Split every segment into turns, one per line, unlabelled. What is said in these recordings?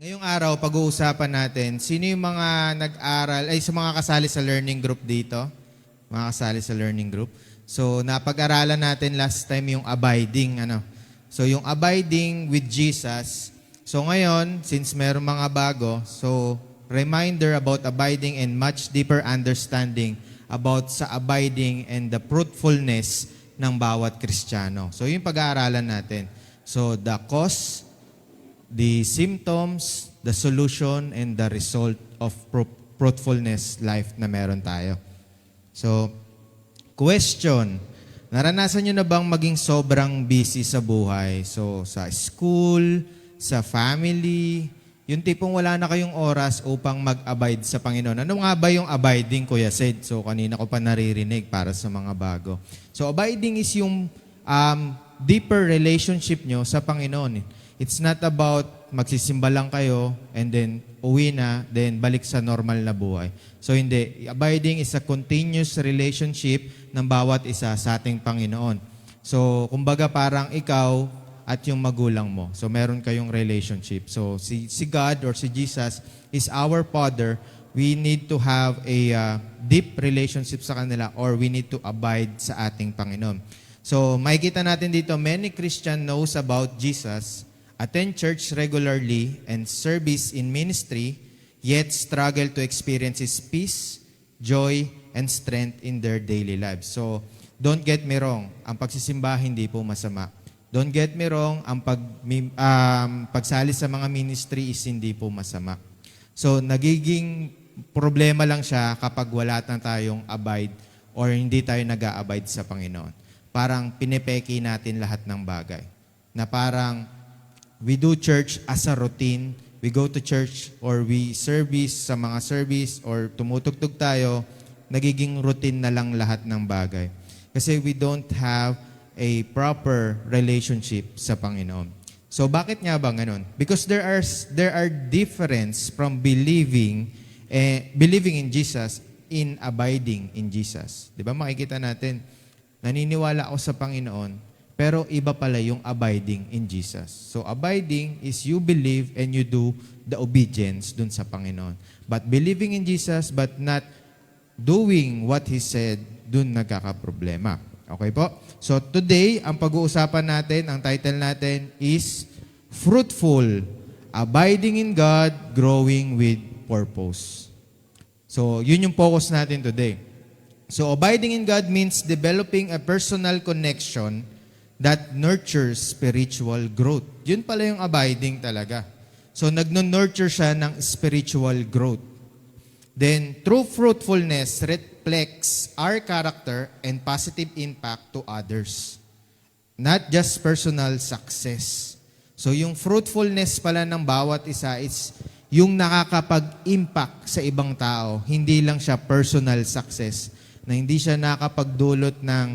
Ngayong araw, pag-uusapan natin, sino yung mga nag-aral, ay sa mga kasali sa learning group dito? Mga kasali sa learning group. So, napag-aralan natin last time yung abiding, So, yung abiding with Jesus. So, ngayon, since meron mga bago, so, reminder about abiding and much deeper understanding about sa abiding and the fruitfulness ng bawat Kristiyano. So, yung pag-aaralan natin. So, the cause, the symptoms, the solution, and the result of fruitfulness life na meron tayo. So, question, naranasan nyo na bang maging sobrang busy sa buhay? So, sa school, sa family, yung tipong wala na kayong oras upang mag-abide sa Panginoon. Ano nga ba yung abiding, Kuya Sid? So, kanina ko pa naririnig para sa mga bago. So, abiding is yung deeper relationship nyo sa Panginoon. It's not about magsisimba lang kayo and then uwi na, then balik sa normal na buhay. So hindi. Abiding is a continuous relationship ng bawat isa sa ating Panginoon. So kumbaga parang ikaw at yung magulang mo. So meron kayong relationship. So si God or si Jesus is our Father. We need to have a deep relationship sa kanila or we need to abide sa ating Panginoon. So makikita natin dito, many Christian knows about Jesus, attend church regularly, and service in ministry, yet struggle to experience His peace, joy, and strength in their daily lives. So, don't get me wrong, ang pagsisimba hindi po masama. Don't get me wrong, ang pagsali sa mga ministry is hindi po masama. So, nagiging problema lang siya kapag wala na tayong abide or hindi tayo nag-a-abide sa Panginoon. Parang pinepeki natin lahat ng bagay. Na parang we do church as a routine. We go to church or we service sa mga service or tumutugtog tayo, nagiging routine na lang lahat ng bagay. Kasi we don't have a proper relationship sa Panginoon. So bakit nga ba ganun? Because there are difference from believing in Jesus in abiding in Jesus. 'Di ba makikita natin, naniniwala ako sa Panginoon, pero iba pala yung abiding in Jesus. So abiding is you believe and you do the obedience dun sa Panginoon. But believing in Jesus but not doing what He said, dun nagkakaproblema. Okay po? So today, ang pag-uusapan natin, ang title natin is Fruitful, Abiding in God, Growing with Purpose. So yun yung focus natin today. So abiding in God means developing a personal connection that nurtures spiritual growth. Yun pala yung abiding talaga. So, nag-nurture siya ng spiritual growth. Then, true fruitfulness reflects our character and positive impact to others. Not just personal success. So, yung fruitfulness pala ng bawat isa is yung nakakapag-impact sa ibang tao. Hindi lang siya personal success. Na hindi siya nakakapagdulot ng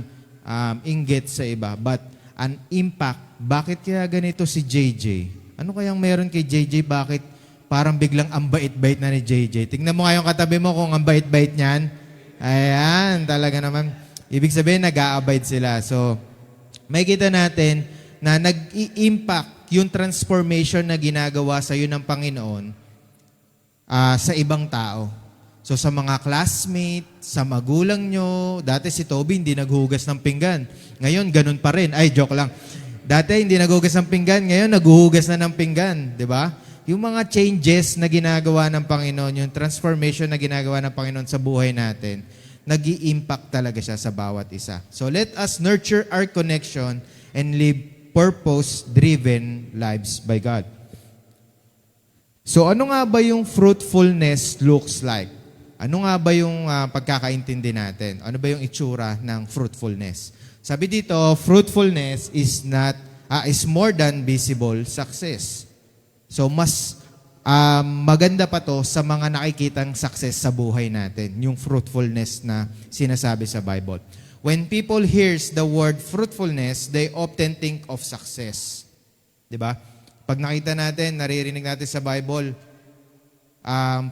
inggit sa iba. But, an impact. Bakit kaya ganito si JJ? Ano kayang meron kay JJ? Bakit parang biglang ang bait-bait na ni JJ? Tingnan mo ngayong katabi mo kung ang bait-bait niyan. Ayan, talaga naman. Ibig sabihin, nag-a-abide sila. So, may kita natin na nag-i-impact yung transformation na ginagawa sa iyo ng Panginoon sa ibang tao. So, sa mga classmate, sa magulang nyo, dati si Toby hindi naghuhugas ng pinggan. Ngayon, ganun pa rin. Ay, joke lang. Dati hindi naghuhugas ng pinggan, ngayon naghuhugas na ng pinggan. Di ba? Yung mga changes na ginagawa ng Panginoon, yung transformation na ginagawa ng Panginoon sa buhay natin, nag-i-impact talaga siya sa bawat isa. So, let us nurture our connection and live purpose-driven lives by God. So, ano nga ba yung fruitfulness looks like? Ano nga ba yung pagkakaintindi natin? Ano ba yung itsura ng fruitfulness? Sabi dito, fruitfulness is more than visible success. So mas maganda pa to sa mga nakikitang success sa buhay natin, yung fruitfulness na sinasabi sa Bible. When people hears the word fruitfulness, they often think of success. 'Di ba? Pag nakita natin, naririnig natin sa Bible,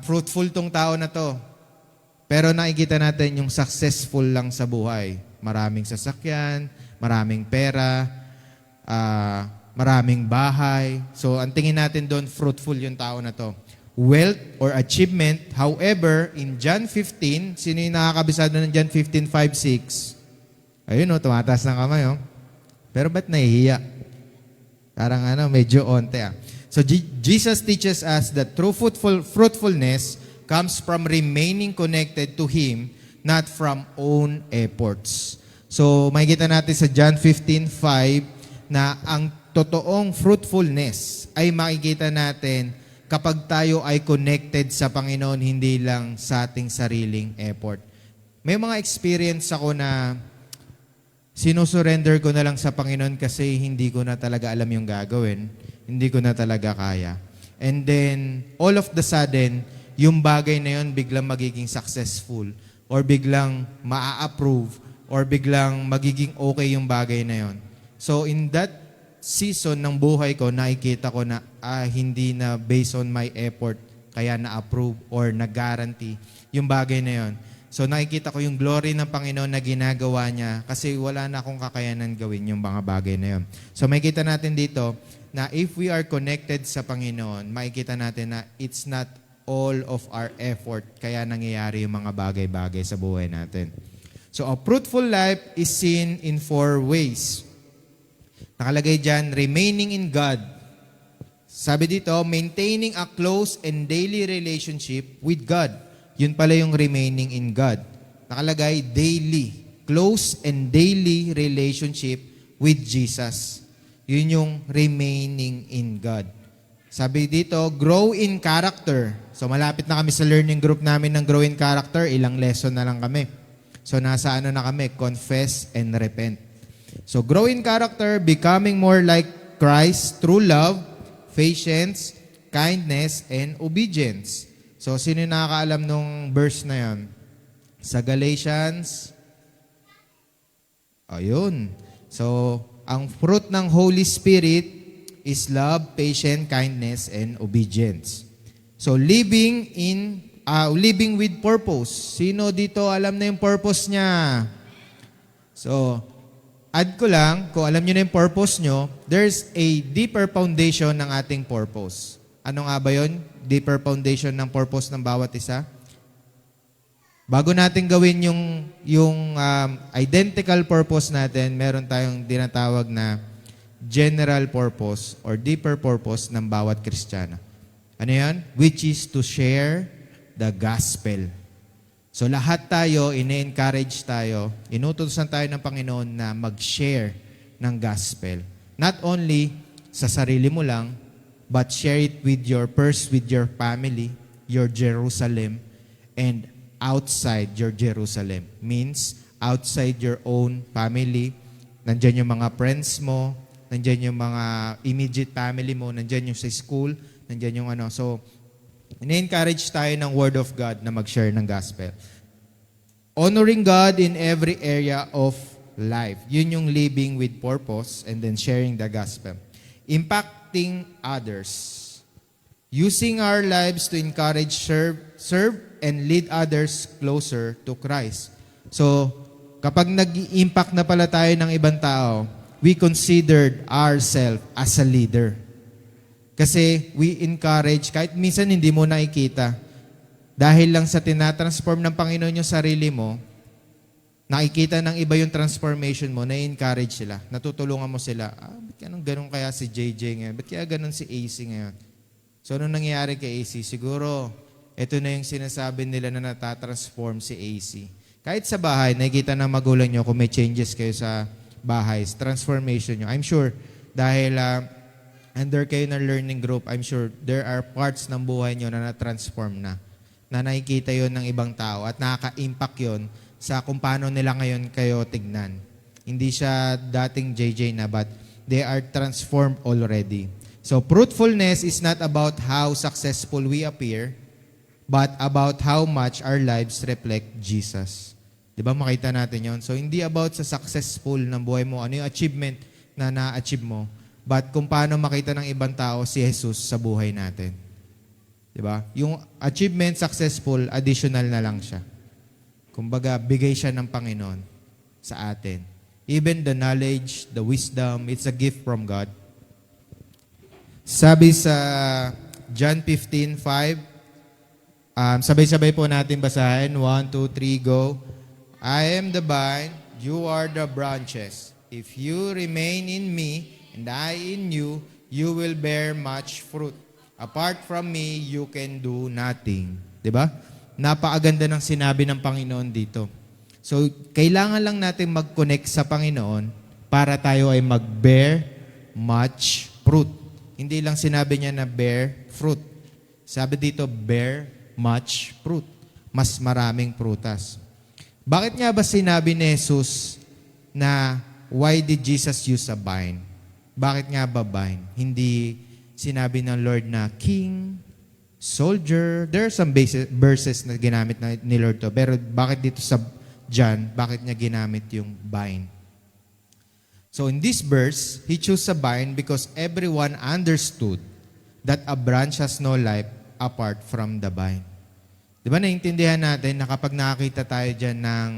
fruitful tong tao na to. Pero nakikita natin yung successful lang sa buhay. Maraming sasakyan, maraming pera, maraming bahay. So, ang tingin natin doon, fruitful yung tao na to. Wealth or achievement. However, in John 15, sino yung nakakabisado ng John 15, 5, 6? Ayun o, tumataas ng kamay o. Pero ba't nahihiya? Parang medyo onte ah. So, Jesus teaches us that true fruitfulness comes from remaining connected to Him, not from own efforts. So, makikita natin sa John 15:5 na ang totoong fruitfulness ay makikita natin kapag tayo ay connected sa Panginoon, hindi lang sa ating sariling effort. May mga experience ako na sinusurrender ko na lang sa Panginoon kasi hindi ko na talaga alam yung gagawin. Hindi ko na talaga kaya. And then, all of the sudden, yung bagay na yun biglang magiging successful or biglang maa-approve or biglang magiging okay yung bagay na yun. So, in that season ng buhay ko, nakikita ko na hindi na based on my effort kaya na-approve or na-guarantee yung bagay na yun. So nakikita ko yung glory ng Panginoon na ginagawa niya kasi wala na akong kakayanan gawin yung mga bagay na yun. So makikita natin dito na if we are connected sa Panginoon, makikita natin na it's not all of our effort kaya nangyayari yung mga bagay-bagay sa buhay natin. So a fruitful life is seen in 4 ways. Nakalagay dyan, remaining in God. Sabi dito, maintaining a close and daily relationship with God. Yun pala yung remaining in God. Nakalagay, daily. Close and daily relationship with Jesus. Yun yung remaining in God. Sabi dito, grow in character. So malapit na kami sa learning group namin ng grow in character. Ilang lesson na lang kami. So nasa na kami? Confess and repent. So grow in character, becoming more like Christ through love, patience, kindness, and obedience. So, sino yung nakakaalam nung verse na yan? Sa Galatians, ayun. So, ang fruit ng Holy Spirit is love, patience, kindness, and obedience. So, living with purpose. Sino dito alam na yung purpose niya? So, add ko lang, kung alam niyo na yung purpose niyo, there's a deeper foundation ng ating purpose. Ano nga ba yun? Deeper foundation ng purpose ng bawat isa? Bago natin gawin yung identical purpose natin, meron tayong dinatawag na general purpose or deeper purpose ng bawat Kristiyano. Ano yan? Which is to share the gospel. So lahat tayo, ine-encourage tayo, inutusan tayo ng Panginoon na mag-share ng gospel. Not only sa sarili mo lang, but share it with your family, your Jerusalem, and outside your Jerusalem. Means, outside your own family, nandyan yung mga friends mo, nandyan yung mga immediate family mo, nandyan yung sa school, nandyan yung So, ina-encourage tayo ng Word of God na mag-share ng gospel. Honoring God in every area of life. Yun yung living with purpose and then sharing the gospel. Impacting others. Using our lives to encourage, serve, and lead others closer to Christ. So, kapag nag-impact na pala tayo ng ibang tao, we considered ourselves as a leader. Kasi we encourage, kahit minsan hindi mo nakikita, dahil lang sa tinatransform ng Panginoon yung sarili mo, nakikita ng iba yung transformation mo, na-encourage sila, natutulungan mo sila. Ba't ganun kaya si JJ ngayon? Ba't kaya ganun si AC ngayon? So, anong nangyayari kay AC? Siguro, ito na yung sinasabi nila na natatransform si AC. Kahit sa bahay, nakikita ng magulang nyo kung may changes kayo sa bahay, transformation nyo. I'm sure, dahil under kayo ng learning group, I'm sure there are parts ng buhay nyo na na-transform na nakikita yon ng ibang tao at nakaka-impact yon sa kung paano nila ngayon kayo tignan. Hindi siya dating JJ na, but they are transformed already. So, fruitfulness is not about how successful we appear, but about how much our lives reflect Jesus. Di ba makita natin yon? So, hindi about sa successful ng buhay mo, ano yung achievement na na-achieve mo, but kung paano makita ng ibang tao si Jesus sa buhay natin. Di ba? Yung achievement successful, additional na lang siya. Kumbaga, bigay siya ng Panginoon sa atin. Even the knowledge, the wisdom, it's a gift from God. Sabi sa John 15:5, sabay-sabay po natin basahin. 1, 2, 3, go. I am the vine, you are the branches. If you remain in me, and I in you, you will bear much fruit. Apart from me, you can do nothing. 'Di ba? Napakaganda ng sinabi ng Panginoon dito. So, kailangan lang natin mag-connect sa Panginoon para tayo ay mag-bear much fruit. Hindi lang sinabi niya na bear fruit. Sabi dito, bear much fruit. Mas maraming prutas. Bakit nga ba sinabi ni Jesus na why did Jesus use a vine? Bakit nga ba vine? Hindi sinabi ng Lord na king, soldier. There are some verses na ginamit ni Lord to. Pero bakit dito sa John, bakit niya ginamit yung vine? So in this verse, he chose a vine because everyone understood that a branch has no life apart from the vine. Di ba naiintindihan natin na kapag nakakita tayo dyan ng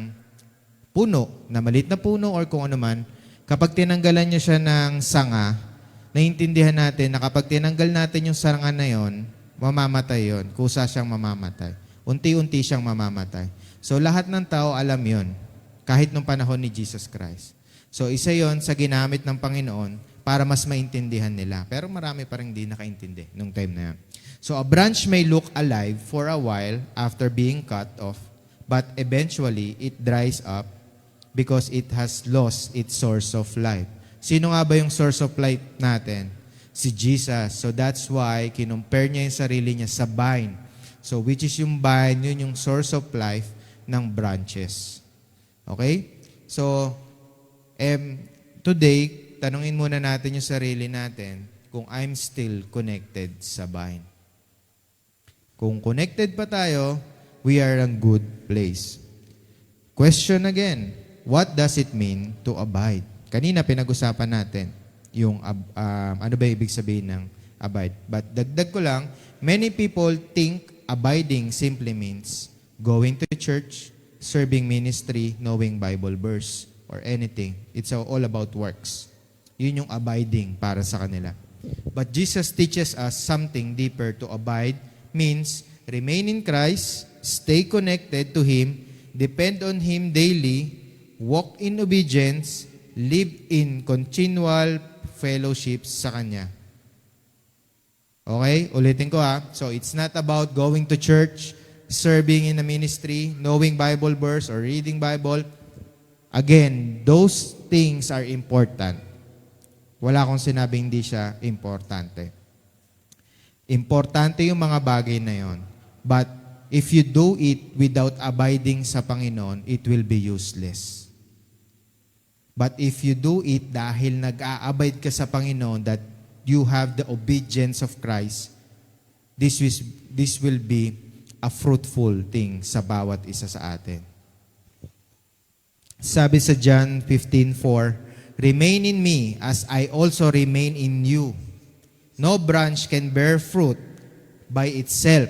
puno, na maliit na puno or kung ano man, kapag tinanggalan niya siya ng sanga, naiintindihan natin na kapag tinanggal natin yung sanga na yon, mamamatay yon, kusa siyang mamamatay. Unti-unti siyang mamamatay. So lahat ng tao alam yon, kahit nung panahon ni Jesus Christ. So isa yon sa ginamit ng Panginoon para mas maintindihan nila. Pero marami pa rin hindi nakaintindi nung time na yan. So a branch may look alive for a while after being cut off, but eventually it dries up because it has lost its source of life. Sino nga ba yung source of life natin? Si Jesus. So that's why kinumpare niya yung sarili niya sa vine. So which is yung vine, yun yung source of life ng branches. Okay? So, today, tanungin muna natin yung sarili natin kung I'm still connected sa vine. Kung connected pa tayo, we are in a good place. Question again, what does it mean to abide? Kanina pinag-usapan natin yung ano ba ibig sabihin ng abide. But dagdag ko lang, many people think abiding simply means going to church, serving ministry, knowing Bible verse, or anything. It's all about works. Yun yung abiding para sa kanila. But Jesus teaches us something deeper. To abide means remain in Christ, stay connected to Him, depend on Him daily, walk in obedience, live in continual fellowship sa Kanya. Okay? Ulitin ko ha. So, it's not about going to church, serving in a ministry, knowing Bible verse, or reading Bible. Again, those things are important. Wala akong sinabing hindi siya importante. Importante yung mga bagay na yon. But if you do it without abiding sa Panginoon, it will be useless. But if you do it dahil nag-a-abide ka sa Panginoon, that you have the obedience of Christ, this will be a fruitful thing sa bawat isa sa atin. Sabi sa John 15:4, remain in me as I also remain in you. No branch can bear fruit by itself.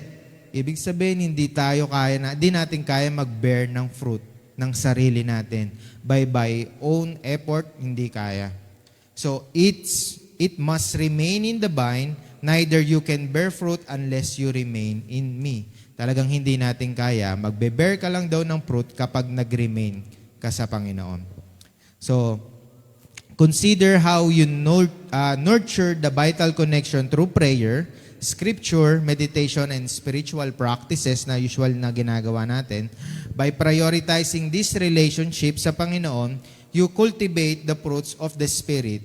Ibig sabihin, hindi natin kaya mag-bear ng fruit ng sarili natin. By own effort, hindi kaya. So, it must remain in the vine, neither you can bear fruit unless you remain in me. Talagang hindi natin kaya. Magbe-bear ka lang daw ng fruit kapag nag-remain ka sa Panginoon. So, consider how you nurture the vital connection through prayer, scripture, meditation, and spiritual practices na usual na ginagawa natin. By prioritizing this relationship sa Panginoon, you cultivate the fruits of the Spirit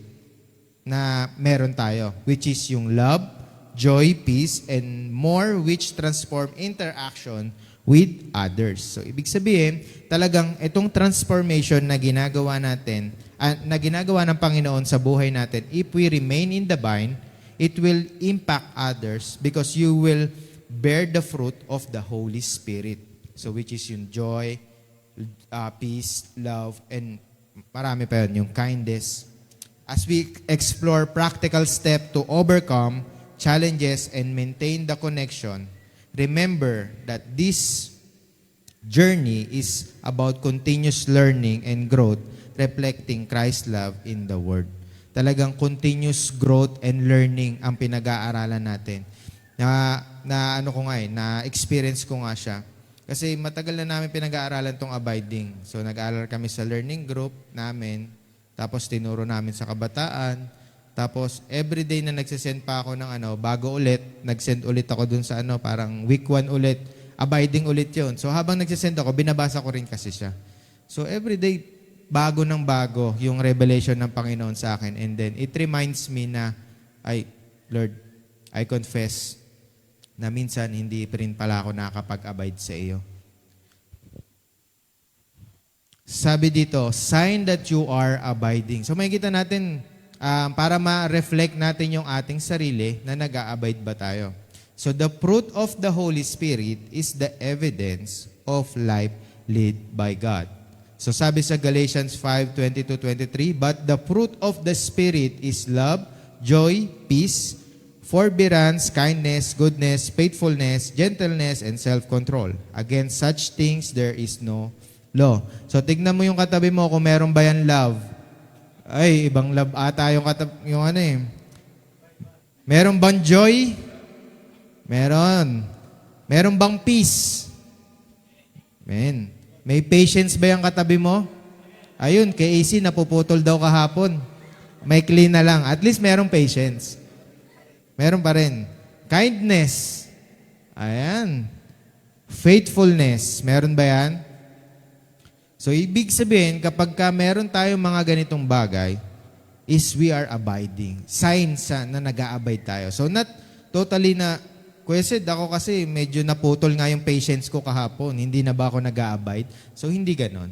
na meron tayo, which is yung love, joy, peace, and more, which transform interaction with others. So, ibig sabihin, talagang itong transformation na ginagawa natin, na ginagawa ng Panginoon sa buhay natin, if we remain in the vine, it will impact others because you will bear the fruit of the Holy Spirit. So, which is yung joy, peace, love, and marami pa yun, yung kindness. As we explore practical steps to overcome challenges and maintain the connection, remember that this journey is about continuous learning and growth, reflecting Christ's love in the Word. Talagang continuous growth and learning ang pinag-aaralan natin. Na ano ko nga na experience ko nga siya. Kasi matagal na namin pinag-aaralan tong abiding. So nag-aaral kami sa learning group namin, tapos tinuro namin sa kabataan, tapos everyday na nagsisend pa ako ng bago ulit, nag-send ulit ako dun sa parang week 1 ulit, abiding ulit yon. So habang nagsisend ako, binabasa ko rin kasi siya. So everyday, bago ng bago yung revelation ng Panginoon sa akin. And then it reminds me na, Lord, I confess na minsan hindi pa rin pala ako nakakapag-abide sa iyo. Sabi dito, sign that you are abiding. So makikita natin, para ma-reflect natin yung ating sarili na nag-a-abide ba tayo. So the fruit of the Holy Spirit is the evidence of life led by God. So sabi sa Galatians 5:22-23, but the fruit of the Spirit is love, joy, peace, forbearance, kindness, goodness, faithfulness, gentleness, and self-control. Against such things there is no law. So tignan mo yung katabi mo kung meron ba yan love. Ay, ibang love ata yung Meron bang joy? Meron. Meron bang peace? Amen. May patience ba yung katabi mo? Ayun, kay AC napuputol daw kahapon. May clean na lang. At least merong patience. Meron pa rin. Kindness. Ayan. Faithfulness. Meron ba yan? So, ibig sabihin, kapag meron tayong mga ganitong bagay, is we are abiding. Signs na nag-a-abide tayo. So, not totally na, Kuya Sid, ako kasi medyo naputol nga yung patience ko kahapon. Hindi na ba ako nag-a-abide? So, hindi ganon.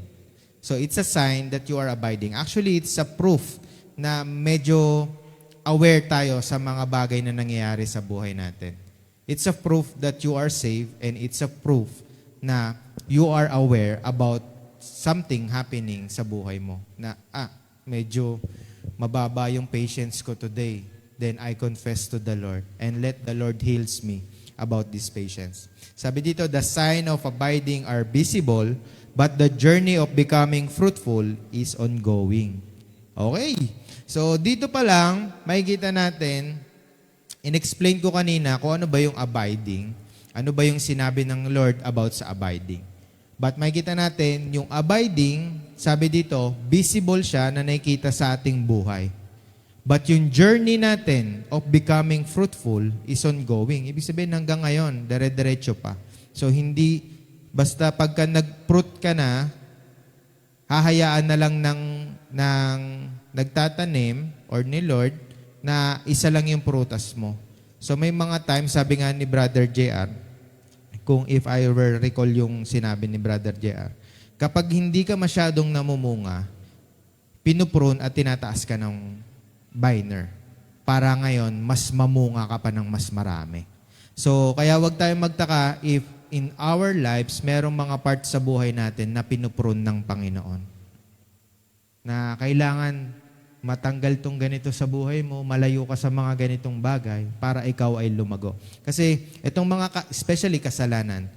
So, it's a sign that you are abiding. Actually, it's a proof na medyo aware tayo sa mga bagay na nangyayari sa buhay natin. It's a proof that you are saved and it's a proof na you are aware about something happening sa buhay mo. Na, medyo mababa yung patience ko today. Then I confess to the Lord and let the Lord heals me about this patience. Sabi dito, the sign of abiding are visible, but the journey of becoming fruitful is ongoing. Okay. So, dito pa lang, makikita natin, in-explain ko kanina kung ano ba yung abiding, ano ba yung sinabi ng Lord about sa abiding. But makikita natin, yung abiding, sabi dito, visible siya na nakikita sa ating buhay. But yung journey natin of becoming fruitful is ongoing. Ibig sabihin hanggang ngayon, dire-diretso pa. So hindi, basta pagka nag-fruit ka na, hahayaan na lang ng nagtatanim or ni Lord na isa lang yung prutas mo. So may mga times, sabi nga ni Brother JR, kung if I ever recall yung sinabi ni Brother JR, kapag hindi ka masyadong namumunga, pinuprune at tinataas ka ng biner para ngayon mas mamunga ka pa ng mas marami. So, kaya wag tayong magtaka if in our lives merong mga parts sa buhay natin na pinuprune ng Panginoon. Na kailangan matanggal tong ganito sa buhay mo, malayo ka sa mga ganitong bagay para ikaw ay lumago. Kasi itong mga, especially kasalanan,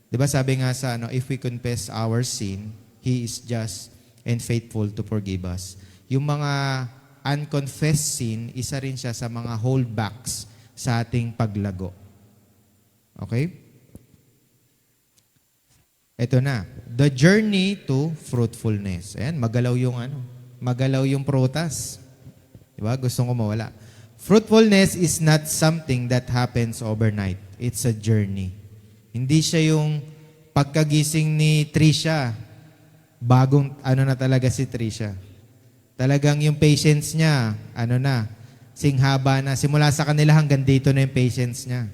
di ba sabi nga sa if we confess our sin, He is just and faithful to forgive us. Yung mga unconfessed sin, isa rin siya sa mga holdbacks sa ating paglago. Okay? Ito na. The journey to fruitfulness. Ayan, magalaw yung prutas. Diba? Gusto ko mawala. Fruitfulness is not something that happens overnight. It's a journey. Hindi siya yung pagkagising ni Trisha. Bagong, na talaga si Trisha. Talagang yung patience niya, singhaba na. Simula sa kanila hanggang dito na yung patience niya.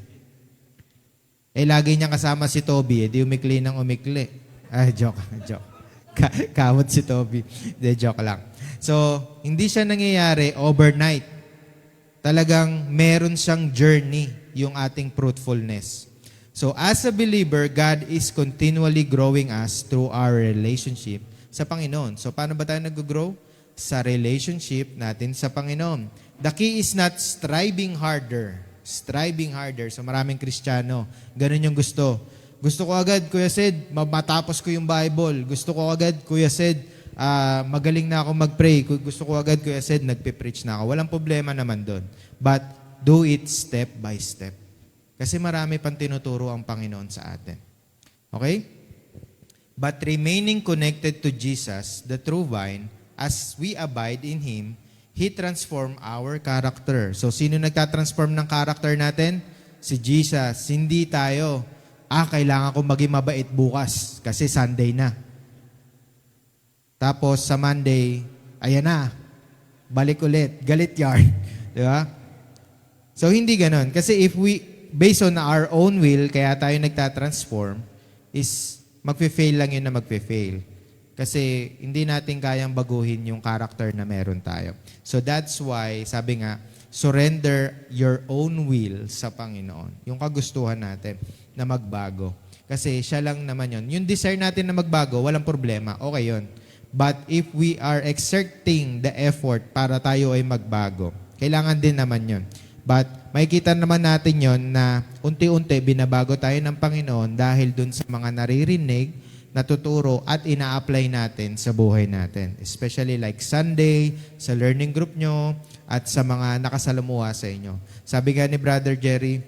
Lagi niya kasama si Toby, di umikli ng umikli. Joke. Kamot si Toby. Joke lang. So, hindi siya nangyayari overnight. Talagang meron siyang journey, yung ating fruitfulness. So, as a believer, God is continually growing us through our relationship sa Panginoon. So, paano ba tayo nag-grow? Sa relationship natin sa Panginoon. The key is not striving harder. Striving harder. So maraming Kristiyano, ganun yung gusto. Gusto ko agad, Kuya Sid, matapos ko yung Bible. Gusto ko agad, Kuya Sid, magaling na ako mag-pray. Kung gusto ko agad, Kuya Sed, nagpe-preach na ako. Walang problema naman doon. But do it step by step. Kasi marami pang tinuturo ang Panginoon sa atin. Okay? But remaining connected to Jesus, the true vine, as we abide in Him, He transform our character. So, sino nagtatransform ng character natin? Si Jesus. Hindi tayo. Kailangan ko maging mabait bukas kasi Sunday na. Tapos sa Monday, ayan na, balik ulit, galit yarn. Di ba? So, hindi ganon. Kasi if we, based on our own will, kaya tayo nagtatransform, is magpe-fail lang yun na magpe-fail. Kasi hindi natin kayang baguhin yung character na meron tayo. So that's why, sabi nga, surrender your own will sa Panginoon. Yung kagustuhan natin na magbago. Kasi siya lang naman yun. Yung desire natin na magbago, walang problema. Okay yun. But if we are exerting the effort para tayo ay magbago, kailangan din naman yun. But makikita naman natin yon na unti-unti binabago tayo ng Panginoon dahil dun sa mga naririnig, natuturo at ina-apply natin sa buhay natin. Especially like Sunday, sa learning group nyo, at sa mga nakasalamuha sa inyo. Sabi nga ni Brother Jerry,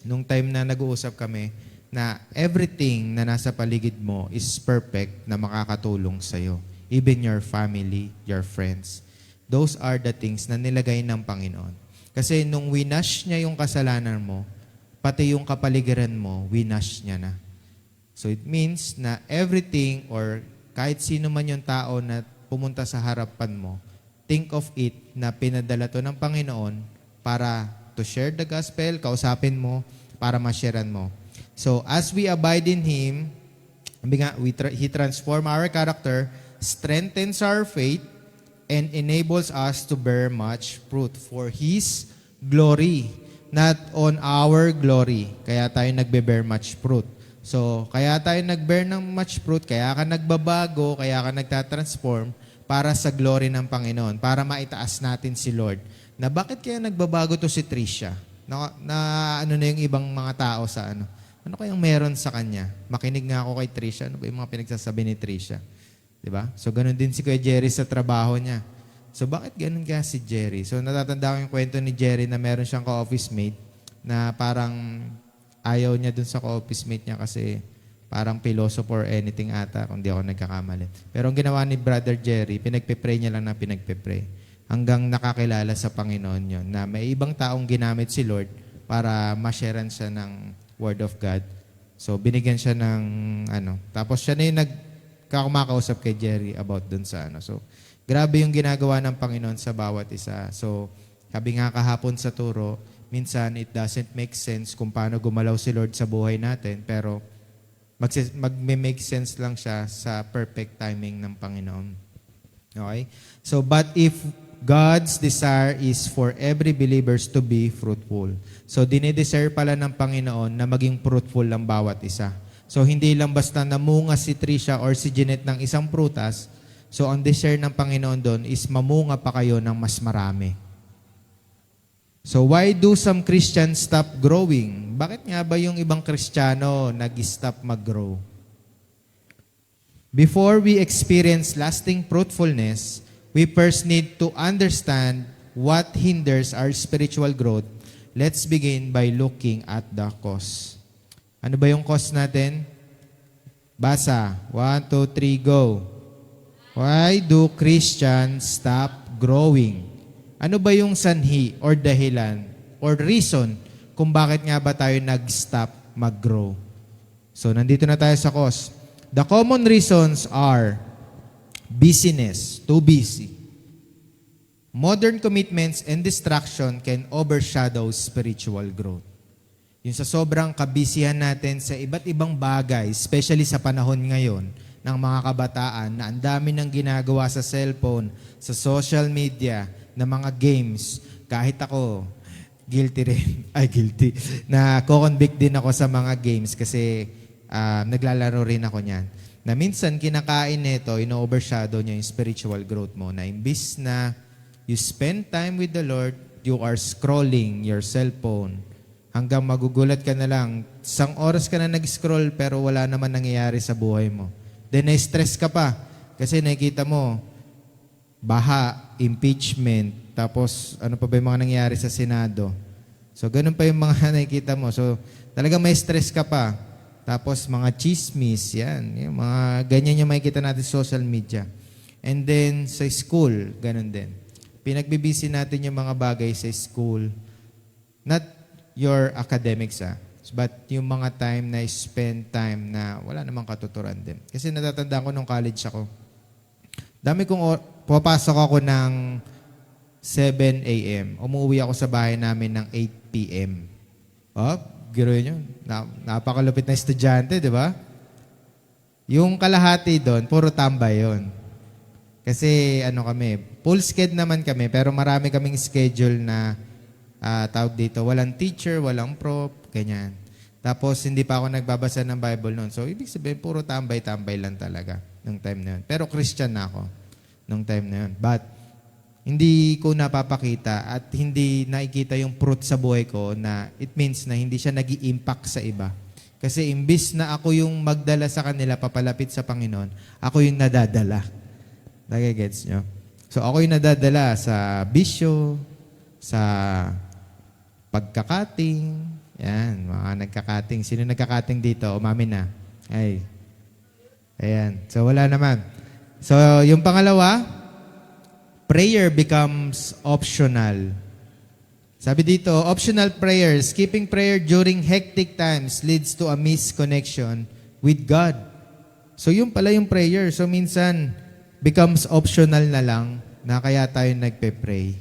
nung time na nag-uusap kami, na everything na nasa paligid mo is perfect na makakatulong sa'yo. Even your family, your friends. Those are the things na nilagay ng Panginoon. Kasi nung winash niya yung kasalanan mo, pati yung kapaligiran mo, winash niya na. So it means na everything or kahit sino man yung tao na pumunta sa harapan mo, think of it na pinadala to ng Panginoon para to share the gospel, kausapin mo, para ma-sharean mo. So as we abide in Him, He transforms our character, strengthens our faith, and enables us to bear much fruit for His glory, not on our glory. Kaya tayo nagbe-bear much fruit. So, kaya tayo nag-bear ng much fruit, kaya ka nagbabago, kaya ka nagtatransform para sa glory ng Panginoon, para maitaas natin si Lord. Na bakit kaya nagbabago to si Tricia? Na ano na yung ibang mga tao sa ano? Ano kayang meron sa kanya? Makinig nga ako kay Tricia. Ano ba yung mga pinagsasabi ni Tricia? Diba? So, ganun din si Kuya Jerry sa trabaho niya. So, bakit ganun kaya si Jerry? So, natatanda ko yung kwento ni Jerry na meron siyang ka-office mate na parang ayaw niya dun sa ka-office mate niya kasi parang philosopher or anything ata, kung di ako nagkakamali. Pero ang ginawa ni Brother Jerry, pinagpe-pray niya lang na pinagpe-pray. Hanggang nakakilala sa Panginoon yon na may ibang taong ginamit si Lord para ma-sharean siya ng Word of God. So, binigyan siya ng Tapos siya na yung kumakausap kay Jerry about dun sa So, grabe yung ginagawa ng Panginoon sa bawat isa. So, sabi nga kahapon sa turo, minsan it doesn't make sense kung paano gumalaw si Lord sa buhay natin, pero mag-make sense lang siya sa perfect timing ng Panginoon. Okay? So, but if God's desire is for every believers to be fruitful. So, dinidesire pala ng Panginoon na maging fruitful ang bawat isa. So, hindi lang basta namunga si Tricia or si Jeanette ng isang prutas. So, ang desire ng Panginoon doon is mamunga pa kayo ng mas marami. So, why do some Christians stop growing? Bakit nga ba yung ibang Kristiyano nag-stop mag-grow? Before we experience lasting fruitfulness, we first need to understand what hinders our spiritual growth. Let's begin by looking at the cause. Ano ba yung cause natin? Basa. 1, 2, 3, go. Why do Christians stop growing? Ano ba yung sanhi or dahilan or reason kung bakit nga ba tayo nag-stop mag-grow? So, nandito na tayo sa cause. The common reasons are busyness, too busy. Modern commitments and distraction can overshadow spiritual growth. Yung sa sobrang kabisihan natin sa iba't ibang bagay, especially sa panahon ngayon ng mga kabataan na ang dami ng ginagawa sa cellphone, sa social media, na mga games, kahit ako, guilty rin. Guilty. Na-convict din ako sa mga games kasi naglalaro rin ako niyan. Na minsan, kinakain nito, ino-overshadow niya yung spiritual growth mo. Na imbis na you spend time with the Lord, you are scrolling your cellphone. Hanggang magugulat ka na lang, 1 oras ka na nag-scroll pero wala naman nangyayari sa buhay mo. Then, na-stress ka pa. Kasi nakikita mo, baha, impeachment, tapos ano pa ba yung mga nangyayari sa Senado. So, ganun pa yung mga nakikita mo. So, talagang may stress ka pa. Tapos, mga chismis, yan. Yung mga ganyan yung makikita natin sa social media. And then, sa school, ganun din. Pinagbibisi natin yung mga bagay sa school. Not your academics, but yung mga time na spend time na wala namang katuturan din. Kasi natatandaan ko nung college ako. Dami kong papasok ako ng 7 a.m. Umuwi ako sa bahay namin ng 8 p.m. Oh, giro nyo. Napakalupit na estudyante, di ba? Yung kalahati doon, puro tambay yon. Kasi ano kami, full schedule naman kami, pero marami kaming schedule na tawag dito, walang teacher, walang prop, ganyan. Tapos hindi pa ako nagbabasa ng Bible noon. So ibig sabihin, puro tambay-tambay lang talaga nung time na yun. Pero Christian na ako nung time na yun. But hindi ko napapakita at hindi nakikita yung fruit sa buhay ko na it means na hindi siya nag-i-impact sa iba. Kasi imbis na ako yung magdala sa kanila papalapit sa Panginoon, ako yung nadadala. Nagigets nyo? So ako yung nadadala sa bisyo, sa pagkakating. Yan, mga nagkakating. Sino nagkakating dito? Umamin na. Ay. Ayan. So wala naman. So yung pangalawa, prayer becomes optional. Sabi dito, optional prayer, skipping prayer during hectic times leads to a missed connection with God. So yun pala yung prayer. So minsan, becomes optional na lang na kaya tayo nagpe-pray.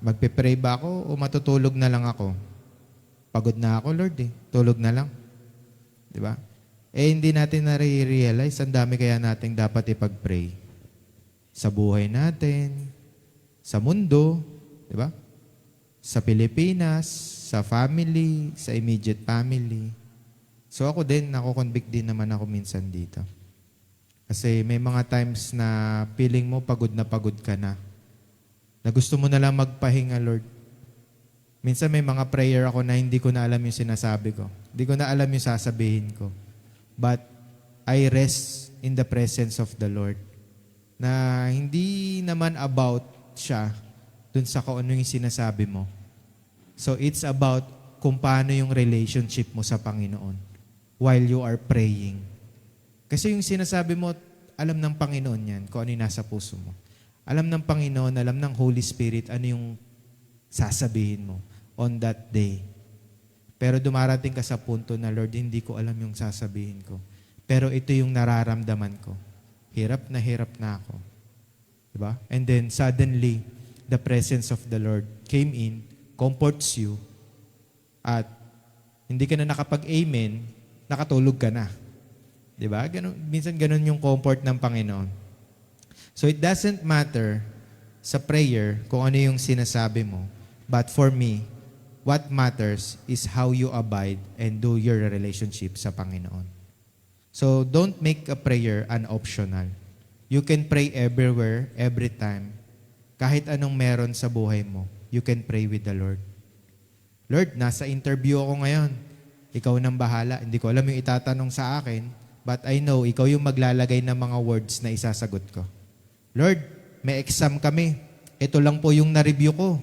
Magpe-pray ba ako o matutulog na lang ako? Pagod na ako, Lord eh. Tulog na lang. Di ba? Hindi natin na-realize ang dami kaya nating dapat ipag-pray. Sa buhay natin, sa mundo, di ba? Sa Pilipinas, sa family, sa immediate family. So ako din, nako-convict din naman ako minsan dito. Kasi may mga times na feeling mo pagod ka na. Na gusto mo na lang magpahinga, Lord. Minsan may mga prayer ako na hindi ko na alam yung sinasabi ko. Hindi ko na alam yung sasabihin ko. But I rest in the presence of the Lord. Na hindi naman about siya dun sa kung ano yung sinasabi mo. So it's about kung paano yung relationship mo sa Panginoon while you are praying. Kasi yung sinasabi mo, alam ng Panginoon yan kung ano yung nasa puso mo. Alam ng Panginoon, alam ng Holy Spirit ano yung sasabihin mo on that day. Pero dumarating ka sa punto na, Lord, hindi ko alam yung sasabihin ko. Pero ito yung nararamdaman ko. Hirap na ako. Diba? And then suddenly, the presence of the Lord came in, comforts you, at hindi ka na nakapag-amen, nakatulog ka na. Diba? Minsan ganun yung comfort ng Panginoon. So it doesn't matter sa prayer kung ano yung sinasabi mo. But for me, what matters is how you abide and do your relationship sa Panginoon. So don't make a prayer an optional. You can pray everywhere, every time. Kahit anong meron sa buhay mo, you can pray with the Lord. Lord, nasa interview ako ngayon. Ikaw nang bahala. Hindi ko alam yung itatanong sa akin, but I know ikaw yung maglalagay ng mga words na isasagot ko. Lord, may exam kami. Ito lang po yung na-review ko.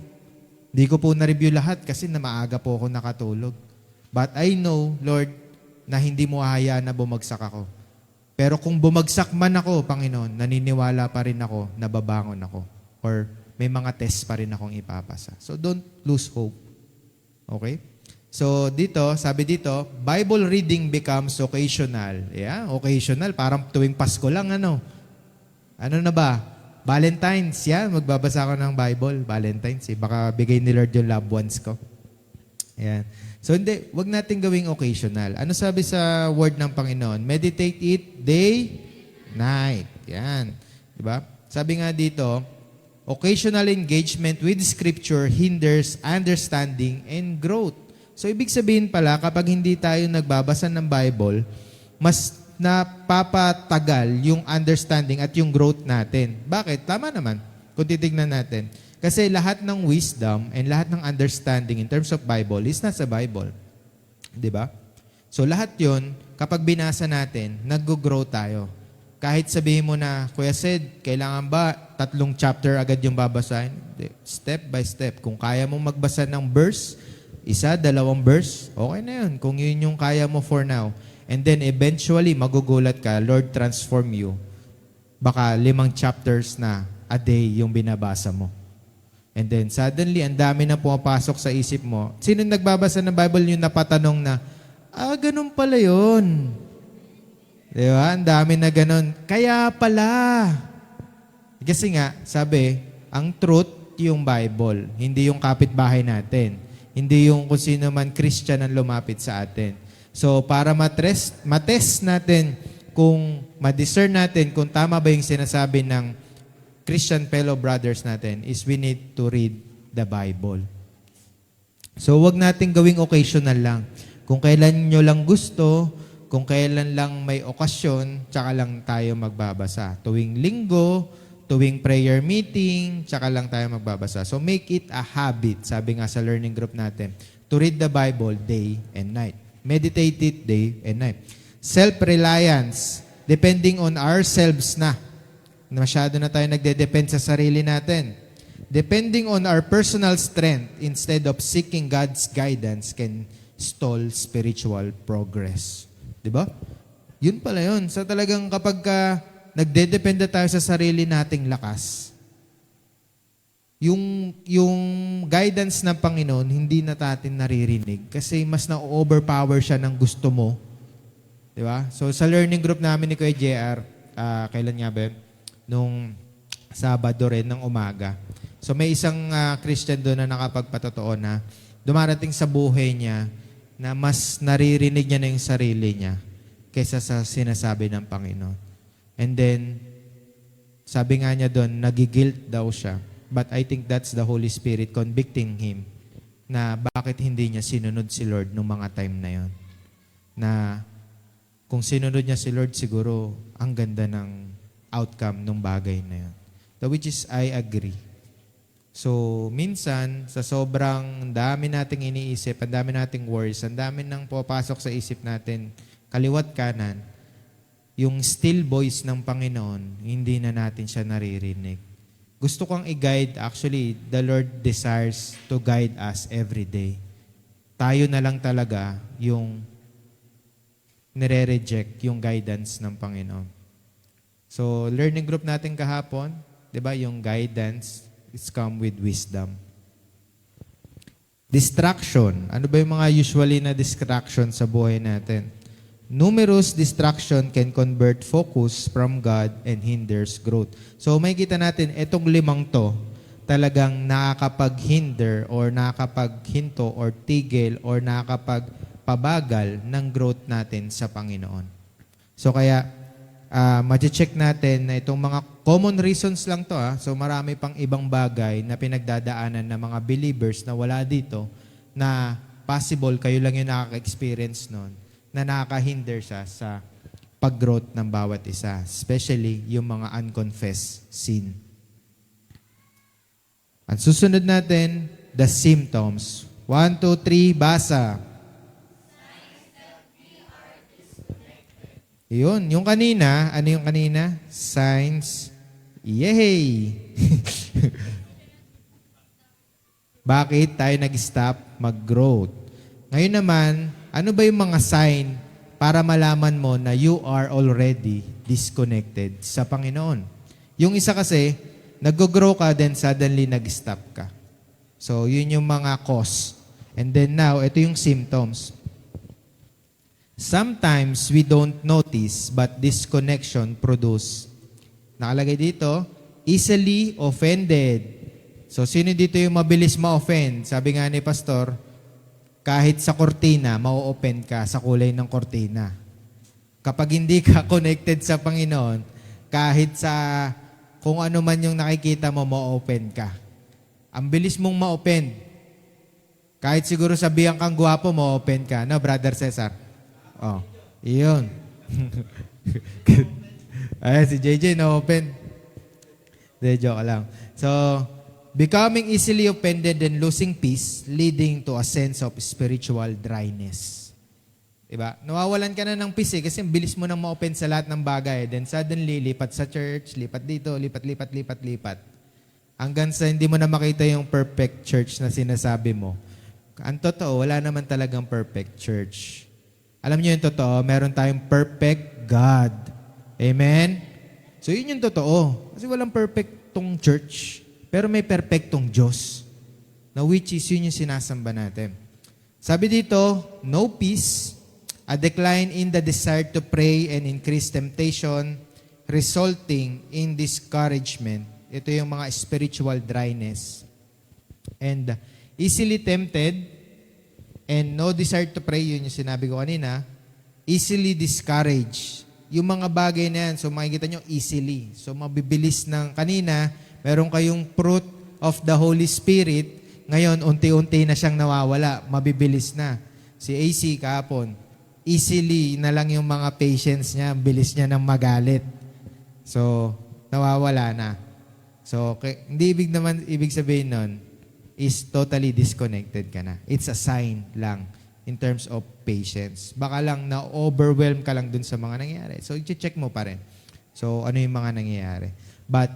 Hindi ko po na-review lahat kasi na maaga po ako nakatulog. But I know, Lord, na hindi mo hahayaan na bumagsak ako. Pero kung bumagsak man ako, Panginoon, naniniwala pa rin ako na babangon ako. Or may mga test pa rin akong ipapasa. So don't lose hope. Okay? So dito, sabi dito, Bible reading becomes occasional. Yeah, occasional. Parang tuwing Pasko lang, ano? Ano na ba? Valentine's, yan. Magbabasa ako ng Bible. Valentine's, eh. Baka bigay ni Lord yung loved ones ko. Yan. So hindi, wag natin gawing occasional. Ano sabi sa word ng Panginoon? Meditate it day, night. Yan. Diba? Sabi nga dito, occasional engagement with Scripture hinders understanding and growth. So ibig sabihin pala, kapag hindi tayo nagbabasa ng Bible, mas napapatagal yung understanding at yung growth natin. Bakit? Tama naman kung titignan natin. Kasi lahat ng wisdom and lahat ng understanding in terms of Bible is nasa Bible. Di ba? So lahat yon kapag binasa natin, nag-grow tayo. Kahit sabihin mo na, Kuya Sid, kailangan ba 3 chapter agad yung babasahin? Hindi. Step by step. Kung kaya mong magbasa ng verse, 1, 2 verse, okay na yun. Kung yun yung kaya mo for now. And then eventually, magugulat ka, Lord, transform you. Baka 5 chapters na a day yung binabasa mo. And then suddenly, ang dami na pumapasok sa isip mo. Sino nagbabasa ng Bible yung napatanong na, ganun pala yun. Di ba? Ang dami na ganun. Kaya pala. Kasi nga, sabi, ang truth yung Bible. Hindi yung kapitbahay natin. Hindi yung kung sino man Christian ang lumapit sa atin. So, para matest natin, kung ma-discern natin kung tama ba yung sinasabi ng Christian fellow brothers natin, is we need to read the Bible. So, wag natin gawing occasional lang. Kung kailan nyo lang gusto, kung kailan lang may okasyon, tsaka lang tayo magbabasa. Tuwing linggo, tuwing prayer meeting, tsaka lang tayo magbabasa. So make it a habit, sabi nga sa learning group natin, to read the Bible day and night. Meditate it day and night. Self-reliance, depending on ourselves na. Masyado na tayo nagde-depend sa sarili natin. Depending on our personal strength instead of seeking God's guidance can stall spiritual progress. Diba? Yun pala yun. So talagang kapag nagdedepende tayo sa sarili nating lakas, yung guidance ng Panginoon, hindi na natin naririnig kasi mas na-overpower siya ng gusto mo. Diba? So sa learning group namin ni Kuya JR, kailan nga ba? Nung Sabado rin ng umaga. So may isang Christian doon na nakapagpatotoo na dumarating sa buhay niya na mas naririnig niya na yung sarili niya kaysa sa sinasabi ng Panginoon. And then, sabi nga niya doon, nagigilt daw siya. But I think that's the Holy Spirit convicting him na bakit hindi niya sinunod si Lord nung mga time na yon. Na kung sinunod niya si Lord, siguro ang ganda ng outcome ng bagay na yon. Which is, I agree. So, minsan, sa sobrang dami nating iniisip, ang dami nating worries, ang dami nang pupasok sa isip natin, kaliwat kanan, yung still voice ng Panginoon, hindi na natin siya naririnig. Gusto kong i-guide, actually, the Lord desires to guide us every day. Tayo na lang talaga yung nire-reject yung guidance ng Panginoon. So, learning group natin kahapon, di ba, yung guidance, it's come with wisdom. Distraction. Ano ba yung mga usually na distraction sa buhay natin? Numerous distraction can convert focus from God and hinders growth. So may kita natin, itong 5 to, talagang nakakapag-hinder or nakakapaghinto or tigil or nakakapagpabagal ng growth natin sa Panginoon. So kaya, ma-check natin na itong mga common reasons lang to. So marami pang ibang bagay na pinagdadaanan ng mga believers na wala dito na possible kayo lang yung nakaka-experience nun na nakaka-hinder siya sa pag-growth ng bawat isa. Especially yung mga unconfessed sin. Ang susunod natin, the symptoms. 1, 2, 3, basa. Yun, yung kanina, ano yung kanina? Signs. Yay! Bakit tayo nag-stop mag-growth? Ngayon naman, ano ba yung mga sign para malaman mo na you are already disconnected sa Panginoon? Yung isa kasi, nag-grow ka, then suddenly nag-stop ka. So, yun yung mga cause. And then now, ito yung symptoms. Sometimes we don't notice but disconnection produce. Nakalagay dito, easily offended. So sino dito yung mabilis ma-offend? Sabi nga ni Pastor, kahit sa kortina, ma-offend ka sa kulay ng kortina. Kapag hindi ka connected sa Panginoon, kahit sa kung ano man yung nakikita mo, ma-offend ka. Ang bilis mong ma-offend. Kahit siguro sabihan kang gwapo, ma-offend ka. No, Brother Cesar? Oh, iyon. Ay, si JJ na-open. De, joke lang. So, becoming easily offended and losing peace, leading to a sense of spiritual dryness. Diba? Nawawalan ka na ng peace kasi ang bilis mo nang ma-open sa lahat ng bagay. Then suddenly, lipat sa church, lipat dito, lipat. Hanggang sa hindi mo na makita yung perfect church na sinasabi mo. Ang totoo, wala naman talagang perfect church. Alam niyo yung totoo, meron tayong perfect God. Amen? So yun yung totoo. Kasi walang perfectong church. Pero may perfectong Diyos. Na which is yun yung sinasamba natin. Sabi dito, no peace, a decline in the desire to pray and increased temptation, resulting in discouragement. Ito yung mga spiritual dryness. And easily tempted, and no desire to pray, yun yung sinabi ko kanina, easily discouraged. Yung mga bagay na yan, so makikita nyo, easily. So mabibilis ng kanina, meron kayong fruit of the Holy Spirit, ngayon, unti-unti na siyang nawawala, mabibilis na. Si AC kahapon, easily na lang yung mga patience niya, bilis niya ng magalit. So, nawawala na. So, hindi ibig sabihin nun, is totally disconnected ka na. It's a sign lang in terms of patience. Baka lang na-overwhelm ka lang dun sa mga nangyayari. So, i-check mo pa rin. So, ano yung mga nangyayari. But,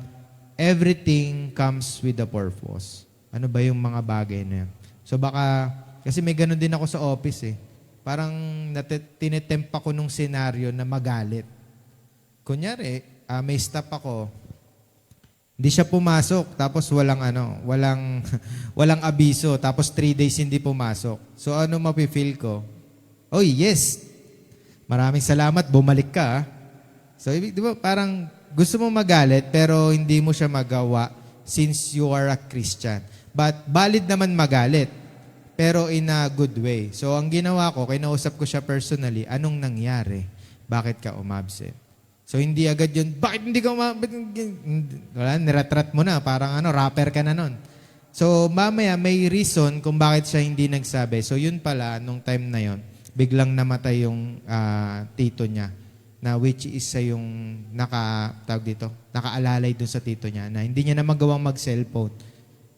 everything comes with a purpose. Ano ba yung mga bagay na yun? So, baka, kasi may ganun din ako sa office eh. Parang tinetempt ako nung senaryo na magalit. Kunyari, may staff ako, hindi siya pumasok, tapos walang abiso, tapos 3 days hindi pumasok. So ano mapifeel ko? Oh yes, maraming salamat, bumalik ka. So di ba parang gusto mo magalit, pero hindi mo siya magawa since you are a Christian. But valid naman magalit, pero in a good way. So ang ginawa ko, kinausap ko siya personally, anong nangyari? Bakit ka umabsent? So, hindi agad yun, bakit hindi ka wala, niratrat mo na, parang rapper ka na nun. So, mamaya may reason kung bakit siya hindi nagsabi. So, yun pala, nung time na yun, biglang namatay yung tito niya, na which is yung nakaalalay dun sa tito niya, na hindi niya na magawang mag-cellphone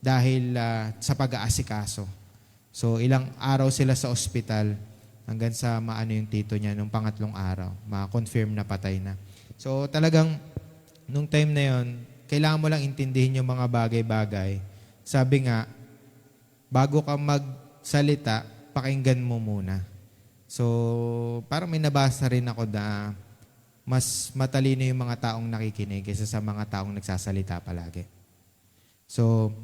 dahil sa pag-aasikaso. So, ilang araw sila sa ospital hanggang sa maano yung tito niya nung pangatlong araw, ma-confirm na patay na. So talagang, nung time na yon, kailangan mo lang intindihin yung mga bagay-bagay. Sabi nga, bago ka magsalita, pakinggan mo muna. So, parang may nabasa rin ako na mas matalino yung mga taong nakikinig kaysa sa mga taong nagsasalita palagi. So,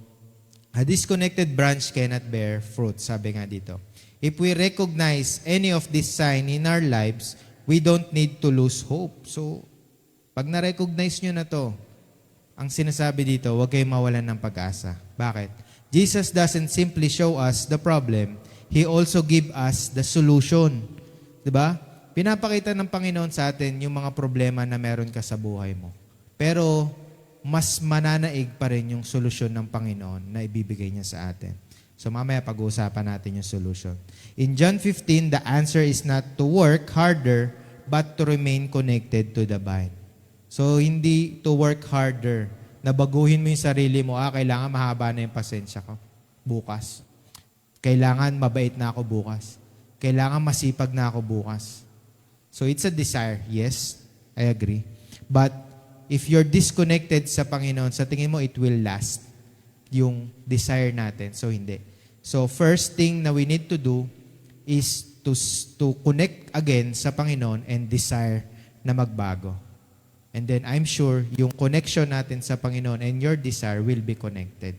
a disconnected branch cannot bear fruit, sabi nga dito. If we recognize any of this sign in our lives, we don't need to lose hope. So, pag na-recognize nyo na to, ang sinasabi dito, huwag kayong mawalan ng pag-asa. Bakit? Jesus doesn't simply show us the problem, He also give us the solution. Diba? Pinapakita ng Panginoon sa atin yung mga problema na meron ka sa buhay mo. Pero, mas mananaig pa rin yung solusyon ng Panginoon na ibibigay niya sa atin. So mamaya pag-uusapan natin yung solution. In John 15, the answer is not to work harder, but to remain connected to the vine. So hindi to work harder, na baguhin mo yung sarili mo, kailangan mahaba na yung pasensya ko bukas. Kailangan mabait na ako bukas. Kailangan masipag na ako bukas. So it's a desire. Yes, I agree. But if you're disconnected sa Panginoon, sa tingin mo it will last yung desire natin. So hindi. So first thing na we need to do is to connect again sa Panginoon and desire na magbago. And then I'm sure yung connection natin sa Panginoon and your desire will be connected.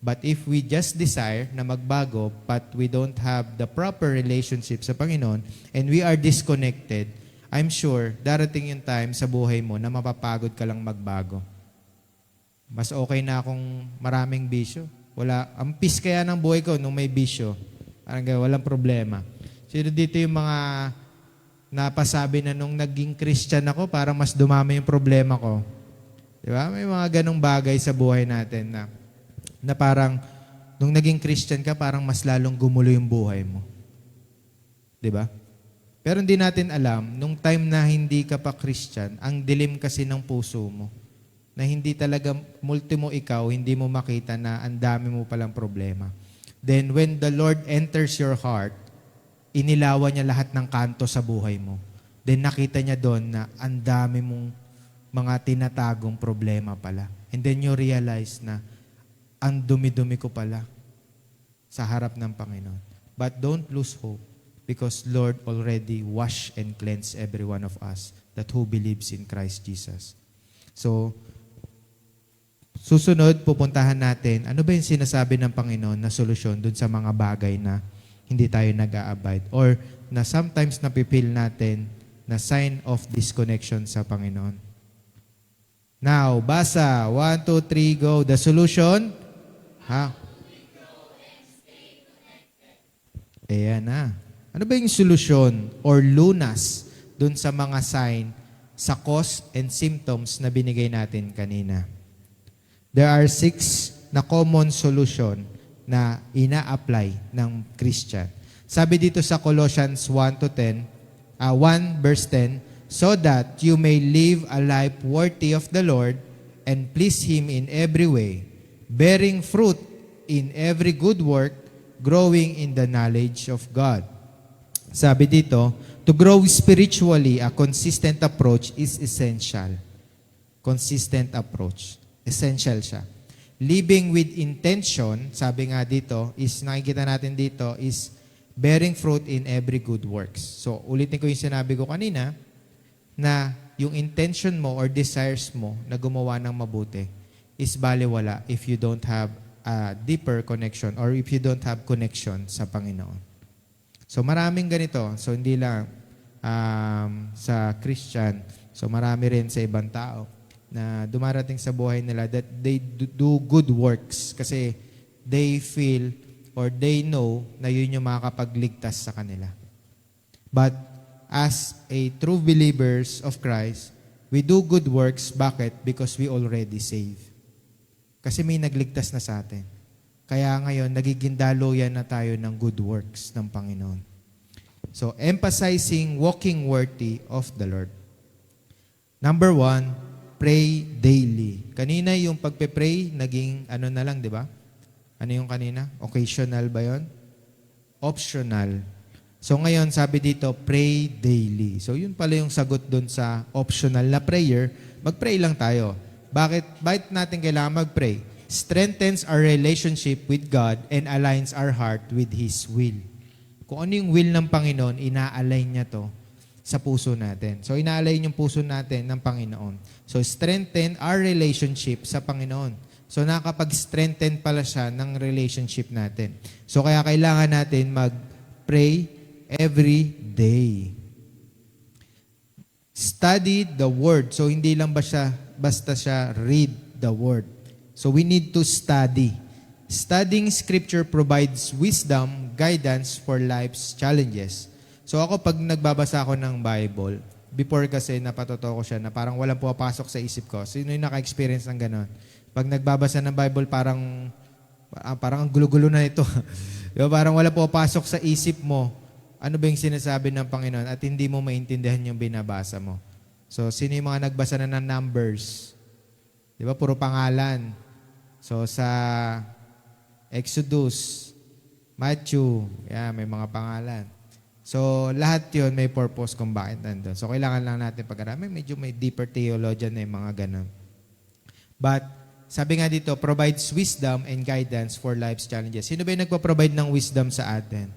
But if we just desire na magbago but we don't have the proper relationship sa Panginoon and we are disconnected, I'm sure darating yung time sa buhay mo na mapapagod ka lang magbago. Mas okay na akong maraming bisyo. Ang peace kaya ng buhay ko nung may bisyo. Parang walang problema. Sino dito yung mga napasabi na nung naging Christian ako, parang mas dumami yung problema ko. Di ba? May mga ganong bagay sa buhay natin na parang nung naging Christian ka, parang mas lalong gumulo yung buhay mo. Di ba? Pero hindi natin alam, nung time na hindi ka pa Christian, ang dilim kasi ng puso mo. Na hindi talaga, multimo ikaw, hindi mo makita na ang dami mo palang problema. Then when the Lord enters your heart, inilawan niya lahat ng kanto sa buhay mo. Then nakita niya doon na ang dami mong mga tinatagong problema pala. And then you realize na ang dumi-dumi ko pala sa harap ng Panginoon. But don't lose hope because Lord already washed and cleansed every one of us that who believes in Christ Jesus. So, susunod, pupuntahan natin, ano ba yung sinasabi ng Panginoon na solusyon dun sa mga bagay na hindi tayo nag-a-abide or na sometimes napipil natin na sign of disconnection sa Panginoon. Now, basa. 1, 2, 3, go. The solution? Ayan na. Ano ba yung solusyon or lunas dun sa mga sign sa cause and symptoms na binigay natin kanina? There are 6 na common solution na ina-apply ng Christian. Sabi dito sa Colossians 1 verse 10, so that you may live a life worthy of the Lord and please Him in every way, bearing fruit in every good work, growing in the knowledge of God. Sabi dito, to grow spiritually, a consistent approach is essential. Consistent approach. Essential siya. Living with intention, sabi nga dito, is nakikita natin dito, is bearing fruit in every good works. So, ulitin ko yung sinabi ko kanina, na yung intention mo or desires mo na gumawa ng mabuti is baliwala if you don't have a deeper connection or if you don't have connection sa Panginoon. So, maraming ganito. So, hindi lang sa Christian. So, marami rin sa ibang tao na dumarating sa buhay nila that they do good works kasi they feel or they know na yun yung makakapagligtas sa kanila. But as a true believers of Christ, we do good works. Bakit? Because we already saved. Kasi may nagligtas na sa atin. Kaya ngayon, nagiging daluyan na tayo ng good works ng Panginoon. So, emphasizing walking worthy of the Lord. Number 1, pray daily. Kanina yung pagpe-pray, naging ano na lang, di ba? Ano yung kanina? Occasional ba yon? Optional. So ngayon, sabi dito, pray daily. So yun pala yung sagot dun sa optional na prayer. Mag-pray lang tayo. Bakit natin kailangan mag-pray? Strengthens our relationship with God and aligns our heart with His will. Kung ano yung will ng Panginoon, ina-align niya to sa puso natin. So ina-align yung puso natin ng Panginoon. So strengthen our relationship sa Panginoon. So nakapag-strengthen pala siya ng relationship natin. So kaya kailangan natin mag-pray every day. Study the Word. So hindi lang basta siya read the Word. So we need to study. Studying Scripture provides wisdom, guidance for life's challenges. So ako pag nagbabasa ako ng Bible, before kasi napatotoo ko siya na parang walang pumapasok sa isip ko. Sino yung naka-experience ng ganon? Pag nagbabasa ng Bible, parang ang gulo-gulo na ito. Diba? Parang wala pumapasok sa isip mo. Ano ba yung sinasabi ng Panginoon at hindi mo maintindihan yung binabasa mo. So, sino yung mga nagbasa na ng Numbers? Diba? Puro pangalan. So, sa Exodus, Matthew, may mga pangalan. So, lahat yun may purpose kung bakit nandun. So, kailangan lang natin pag-aramin. Medyo may deeper theologian na yung mga ganun. But, sabi nga dito, provides wisdom and guidance for life's challenges. Sino ba yung nagpa-provide ng wisdom sa atin?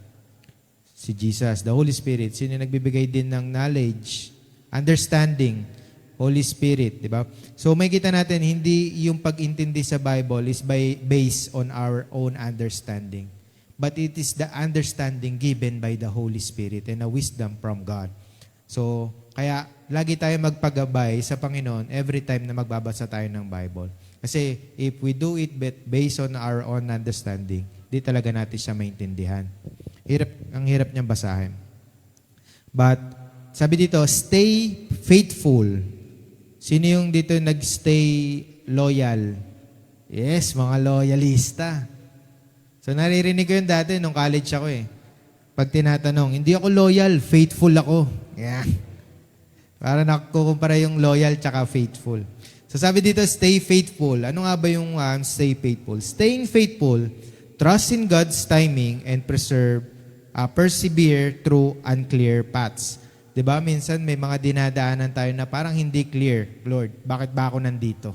Si Jesus, the Holy Spirit. Sino yung nagbibigay din ng knowledge, understanding? Holy Spirit, di ba? So may kita natin, hindi yung pag-intindi sa Bible is based on our own understanding. But it is the understanding given by the Holy Spirit and a wisdom from God. So, kaya lagi tayo magpagabay sa Panginoon every time na magbabasa tayo ng Bible. Kasi if we do it based on our own understanding, di talaga natin siya maintindihan. Ang hirap niyang basahin. But, sabi dito, stay faithful. Sino yung dito nag-stay loyal? Yes, mga loyalista. So, naririnig ko yun dati nung college ako eh. Pag tinatanong, hindi ako loyal, faithful ako. Yeah. Para nakukumpara yung loyal tsaka faithful. So sabi dito, stay faithful. Ano nga ba yung stay faithful? Staying faithful, trust in God's timing, and preserve persevere through unclear paths. 'Di ba? Minsan may mga dinadaanan tayo na parang hindi clear. Lord, bakit ba ako nandito?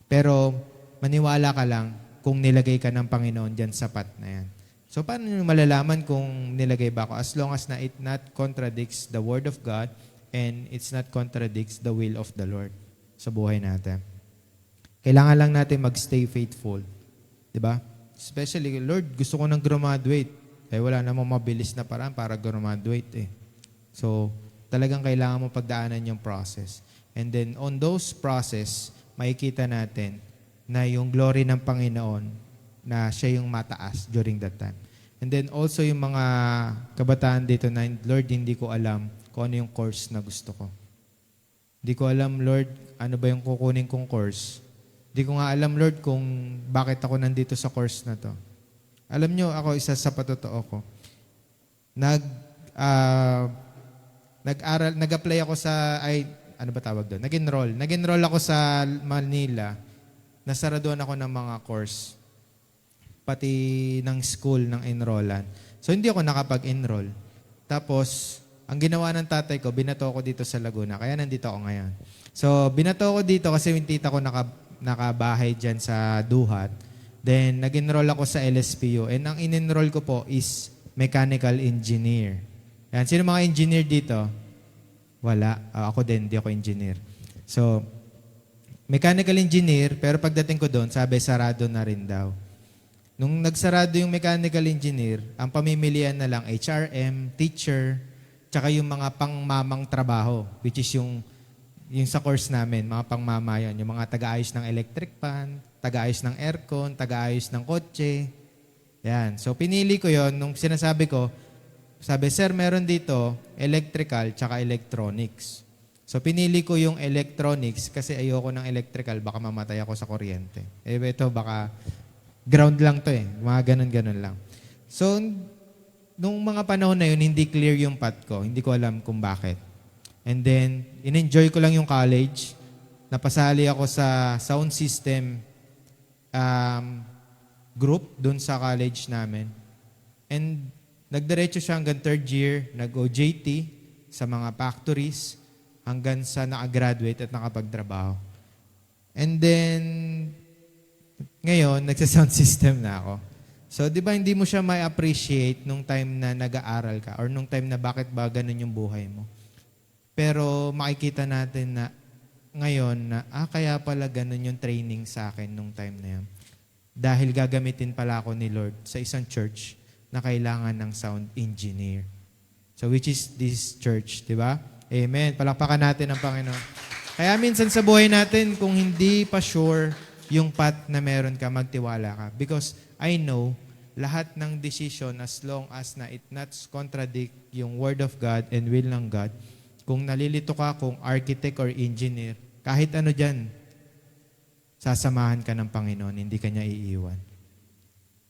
Pero maniwala ka lang kung nilagay ka ng Panginoon diyan sa path na yan. So paano nyo malalaman kung nilagay ba ako? As long as na it not contradicts the Word of God and it's not contradicts the will of the Lord sa buhay natin. Kailangan lang natin magstay faithful. 'Di ba? Especially, Lord, gusto ko nang graduate. Wala namang mabilis na paraan para graduate eh. So, talagang kailangan mo pagdaanan yung process. And then, on those process, makikita natin na yung glory ng Panginoon na siya yung mataas during that time. And then, also yung mga kabataan dito na, Lord, hindi ko alam kung ano yung course na gusto ko. Hindi ko alam, Lord, ano ba yung kukunin kong course. Hindi ko nga alam, Lord, kung bakit ako nandito sa course na to. Alam nyo, ako, isa sa patotoo ko, nag-apply ako sa, ano ba tawag doon? Nag-enroll ako sa Manila, nasaraduan ako ng mga course, pati ng school ng enrollan. So, hindi ako nakapag-enroll. Tapos, ang ginawa ng tatay ko, binato ko dito sa Laguna, kaya nandito ako ngayon. So, binato ko dito kasi yung tita ko nakabahay dyan sa Duhat. Then, nag-enroll ako sa LSPU. And ang in-enroll ko po is mechanical engineer. Yan. Sino mga engineer dito? Wala. Ako din, di ako engineer. So, mechanical engineer, pero pagdating ko doon, sabi, sarado na rin daw. Nung nagsarado yung mechanical engineer, ang pamimilian na lang HRM, teacher, tsaka yung mga pangmamang trabaho, which is yung sa course namin, mga pangmama yan, yung mga taga-ayos ng electric fan, taga-ayos ng aircon, taga-ayos ng kotse. Yan. So, pinili ko yon nung sinasabi ko, sabi, sir, meron dito electrical tsaka electronics. So, pinili ko yung electronics kasi ayoko ng electrical, baka mamatay ako sa kuryente. Ito, baka ground lang to eh. Mga ganun-ganun lang. So, nung mga panahon na yun, hindi clear yung path ko. Hindi ko alam kung bakit. And then, in-enjoy ko lang yung college. Napasali ako sa sound system group dun sa college namin. And nagdiretso siya hanggang third year, nag-OJT sa mga factories hanggang sa nakagraduate at nakapagtrabaho. And then, ngayon, nagsa-sound system na ako. So, di ba hindi mo siya may appreciate nung time na nag-aaral ka or nung time na bakit ba ganun yung buhay mo. Pero makikita natin na ngayon na, kaya pala ganun yung training sa akin nung time na yun. Dahil gagamitin pala ako ni Lord sa isang church na kailangan ng sound engineer. So which is this church, di ba? Amen. Palakpakan natin ang Panginoon. Kaya minsan sa buhay natin, kung hindi pa sure yung path na meron ka, magtiwala ka. Because I know, lahat ng decision as long as na it not contradict yung Word of God and will ng God, kung nalilito ka kung architect or engineer, kahit ano dyan, sasamahan ka ng Panginoon, hindi ka niya iiwan.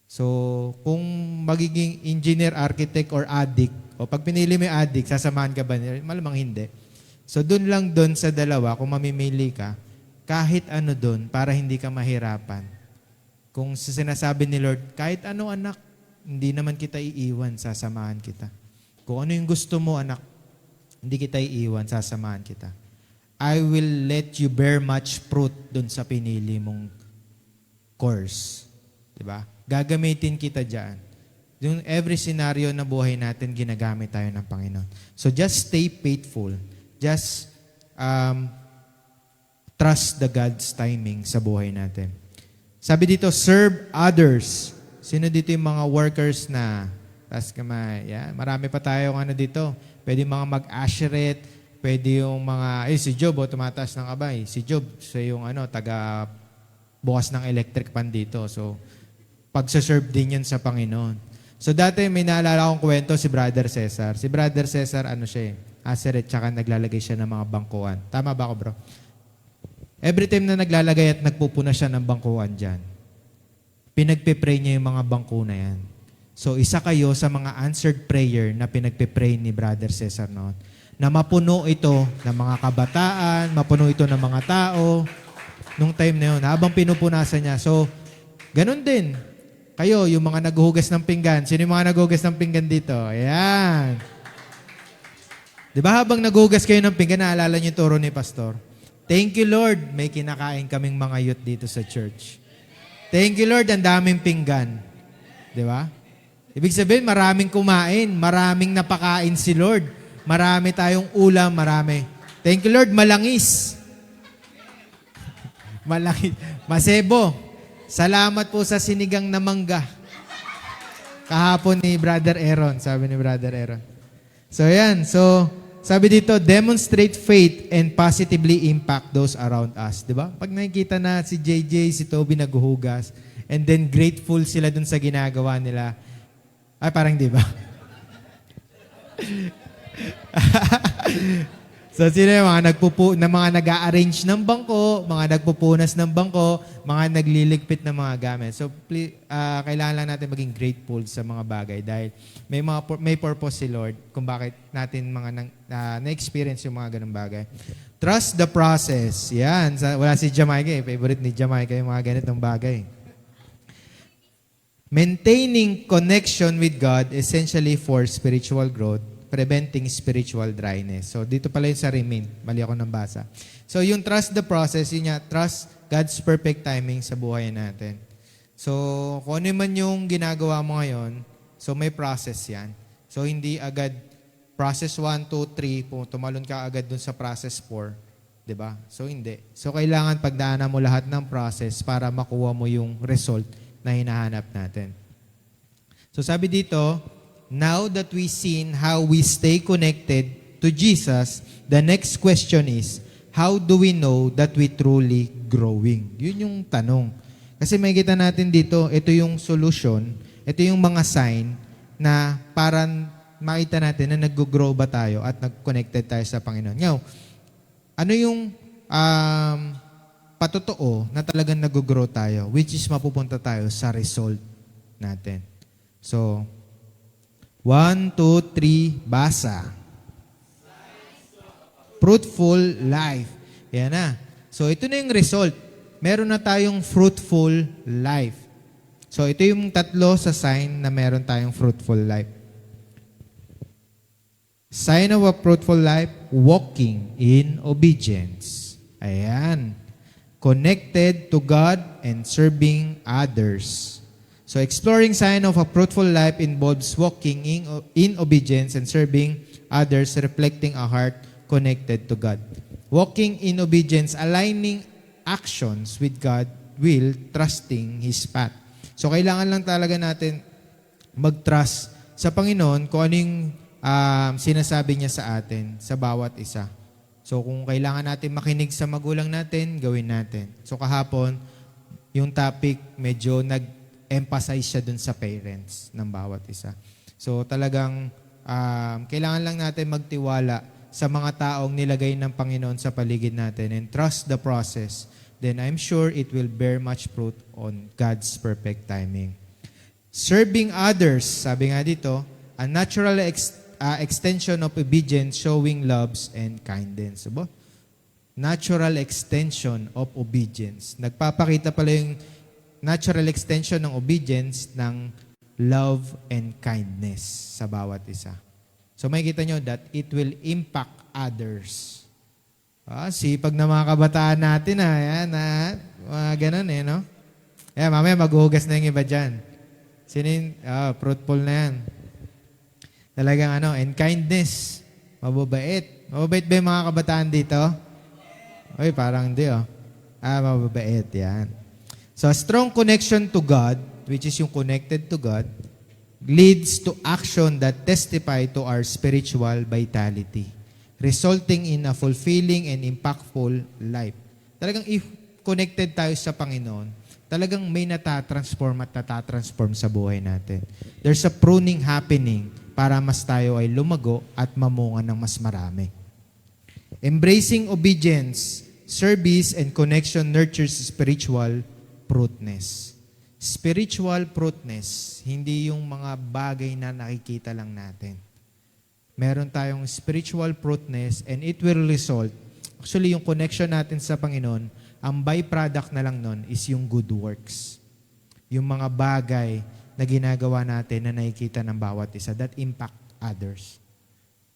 So, kung magiging engineer, architect, or addict, o pag pinili mo yung addict, sasamahan ka ba niya? Malamang hindi. So, dun lang dun sa dalawa, kung mamimili ka, kahit ano dun, para hindi ka mahirapan. Kung sinasabi ni Lord, kahit ano anak, hindi naman kita iiwan, sasamahan kita. Kung ano yung gusto mo anak, hindi kita iiwan, sasamahan kita. I will let you bear much fruit dun sa pinili mong course. Diba? Gagamitin kita dyan. Yung every scenario na buhay natin, ginagamit tayo ng Panginoon. So just stay faithful. Just trust the God's timing sa buhay natin. Sabi dito, serve others. Sino dito yung mga workers na taas kamay? Yeah, marami pa tayong dito. Pwede mga mag-asheret, pwede yung mga, si Job, tumataas ng abay. Si Job, siya yung taga bukas ng electric pan dito. So, pagsaserve din yan sa Panginoon. So, dati may naalala akong kwento si Brother Cesar. Si Brother Cesar, siya asheret, tsaka naglalagay siya ng mga bangkuan. Tama ba ako, bro? Every time na naglalagay at nagpupuna siya ng bangkuan dyan, pinagpipray niya yung mga bangko na yan. So, isa kayo sa mga answered prayer na pinagpipray ni Brother Cesar noon. Na mapuno ito ng mga kabataan, mapuno ito ng mga tao, nung time na yun, habang pinupunasan niya. So, ganun din. Kayo, yung mga naghuhugas ng pinggan. Sino yung mga naghuhugas ng pinggan dito? Ayan. Di ba habang naghuhugas kayo ng pinggan, naalala niyo yung turo ni Pastor? Thank you, Lord. May kinakain kaming mga youth dito sa church. Thank you, Lord. Ang daming pinggan. Di ba? Ibig sabihin, maraming kumain. Maraming napakain si Lord. Marami tayong ulam, marami. Thank you, Lord. Malangis. Malangis. Masebo. Salamat po sa sinigang na mangga. Kahapon ni Brother Aaron, sabi ni Brother Aaron. So, yan. So, sabi dito, demonstrate faith and positively impact those around us. Diba? Pag nakikita na si JJ, si Toby naghuhugas, and then grateful sila dun sa ginagawa nila. Ay, parang diba? So, sino yung mga mga nag-a-arrange ng bangko, mga nagpupunas ng bangko, mga nagliligpit ng mga gamit. So, kailangan lang natin maging grateful sa mga bagay dahil may purpose si Lord kung bakit natin na-experience yung mga ganung bagay. Trust the process. Yan. Wala si Jamaica. Favorite ni Jamaica yung mga ganitong bagay. Maintaining connection with God essentially for spiritual growth, preventing spiritual dryness. So, dito pala yung sa remain. Mali ako ng basa. So, yung trust the process, yun nga, trust God's perfect timing sa buhay natin. So, kung ano man yung ginagawa mo ngayon, so may process yan. So, hindi agad process 1, 2, 3, tumalon ka agad dun sa process 4. Diba? So, hindi. So, kailangan pagdaanan mo lahat ng process para makuha mo yung result na hinahanap natin. So, sabi dito, now that we've seen how we stay connected to Jesus, the next question is, how do we know that we truly growing? Yun yung tanong. Kasi makikita natin dito, ito yung solution, ito yung mga sign na parang makita natin na nag-grow ba tayo at nag-connected tayo sa Panginoon. Ngayon, ano yung patotoo na talagang nag-grow tayo, which is mapupunta tayo sa result natin. So, 1, 2, 3, basa. Fruitful life. Yan na. So, ito na yung result. Meron na tayong fruitful life. So, ito yung tatlo sa sign na meron tayong fruitful life. Sign of a fruitful life, walking in obedience. Ayan. Connected to God and serving others. So, exploring sign of a fruitful life involves walking in obedience and serving others, reflecting a heart connected to God. Walking in obedience, aligning actions with God will, trusting His path. So, kailangan lang talaga natin mag-trust sa Panginoon kung ano yung sinasabi niya sa atin, sa bawat isa. So, kung kailangan natin makinig sa magulang natin, gawin natin. So, kahapon, yung topic, medyo emphasize siya dun sa parents ng bawat isa. So talagang kailangan lang natin magtiwala sa mga taong nilagay ng Panginoon sa paligid natin and trust the process. Then I'm sure it will bear much fruit on God's perfect timing. Serving others, sabi nga dito, a natural extension of obedience showing loves and kindness. So, natural extension of obedience. Nagpapakita pala yung natural extension ng obedience ng love and kindness sa bawat isa. So makikita nyo that it will impact others. Sipag na mga kabataan natin yan, mga ganun no? Mamaya maghuhugas na yung iba dyan. Fruitful na yan. Talagang and kindness, mababait. Mababait ba yung mga kabataan dito? Uy, parang hindi mababait, yan. So, a strong connection to God, which is yung connected to God, leads to action that testify to our spiritual vitality, resulting in a fulfilling and impactful life. Talagang if connected tayo sa Panginoon, talagang may natatransform at natatransform sa buhay natin. There's a pruning happening para mas tayo ay lumago at mamunga ng mas marami. Embracing obedience, service, and connection nurtures spiritual fruitness. Spiritual fruitness, hindi yung mga bagay na nakikita lang natin. Meron tayong spiritual fruitness and it will result, actually yung connection natin sa Panginoon, ang byproduct na lang nun is yung good works. yung mga bagay na ginagawa natin na nakikita ng bawat isa that impact others.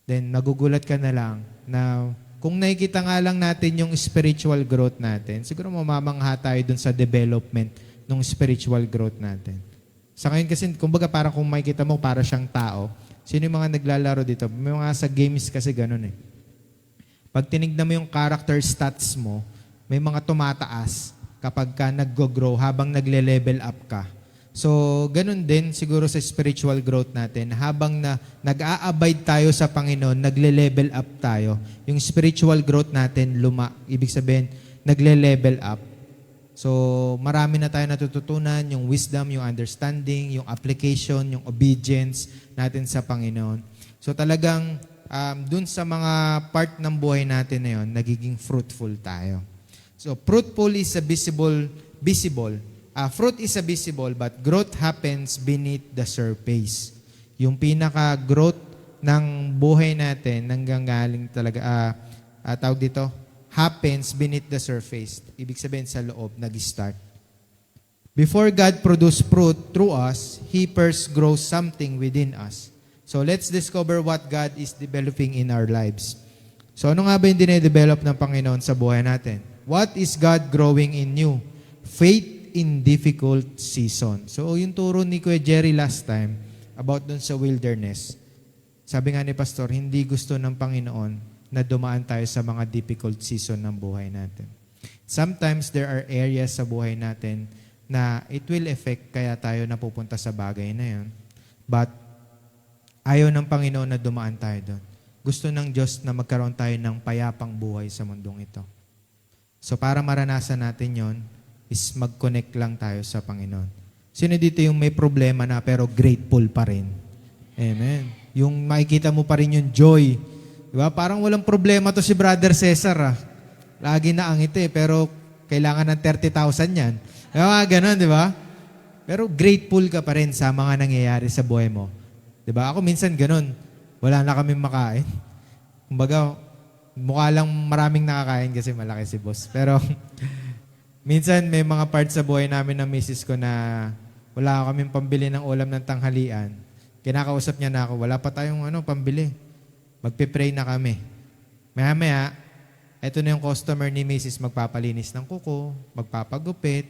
Then magugulat ka na lang na kung nakikita nga lang natin yung spiritual growth natin, siguro mamamangha tayo dun sa development ng spiritual growth natin. Sa ngayon kasi, kumbaga parang kung makikita mo, para siyang tao. Sino yung mga naglalaro dito? May mga sa games kasi ganun eh. Pag tinignan mo yung character stats mo, may mga tumataas kapag ka nag-grow habang nagle-level up ka. So, ganun din siguro sa spiritual growth natin. Habang nag-a-abide tayo sa Panginoon, nagle-level up tayo. Yung spiritual growth natin, ibig sabihin, nagle-level up. So, marami na tayo natututunan, yung wisdom, yung understanding, yung application, yung obedience natin sa Panginoon. So, talagang dun sa mga part ng buhay natin na yun, nagiging fruitful tayo. So, fruitful is a visible. Fruit is a visible, but growth happens beneath the surface. Yung pinaka-growth ng buhay natin, nanggagaling talaga, tawag dito, happens beneath the surface. Ibig sabihin sa loob, nag-start. Before God produce fruit through us, He first grows something within us. So let's discover what God is developing in our lives. So ano nga ba yung dinedevelop ng Panginoon sa buhay natin? What is God growing in you? Faith in difficult season. So yung turo ni Kuya Jerry last time about dun sa wilderness, sabi nga ni Pastor, hindi gusto ng Panginoon na dumaan tayo sa mga difficult season ng buhay natin. Sometimes there are areas sa buhay natin na it will affect kaya tayo napupunta sa bagay na yun. But ayaw ng Panginoon na dumaan tayo doon. Gusto ng Diyos na magkaroon tayo ng payapang buhay sa mundong ito. So para maranasan natin yon, is mag-connect lang tayo sa Panginoon. Sino dito yung may problema na pero grateful pa rin? Amen. Yung makikita mo pa rin yung joy. Diba? Parang walang problema to si Brother Cesar. Lagi na angit pero kailangan ng 30,000 yan. Diba? Ganon, di ba? Pero grateful ka pa rin sa mga nangyayari sa buhay mo. Diba? Ako minsan ganon. Wala na kaming makain. Kumbaga, mukha lang maraming nakakain kasi malaki si boss. Pero minsan may mga parts sa buhay namin ng misis ko na wala kaming pambili ng ulam ng tanghalian. Kinakausap niya na ako, wala pa tayong pambili. Magpe-pray na kami. Maya-maya, eto na yung customer ni misis, magpapalinis ng kuko, magpapagupit,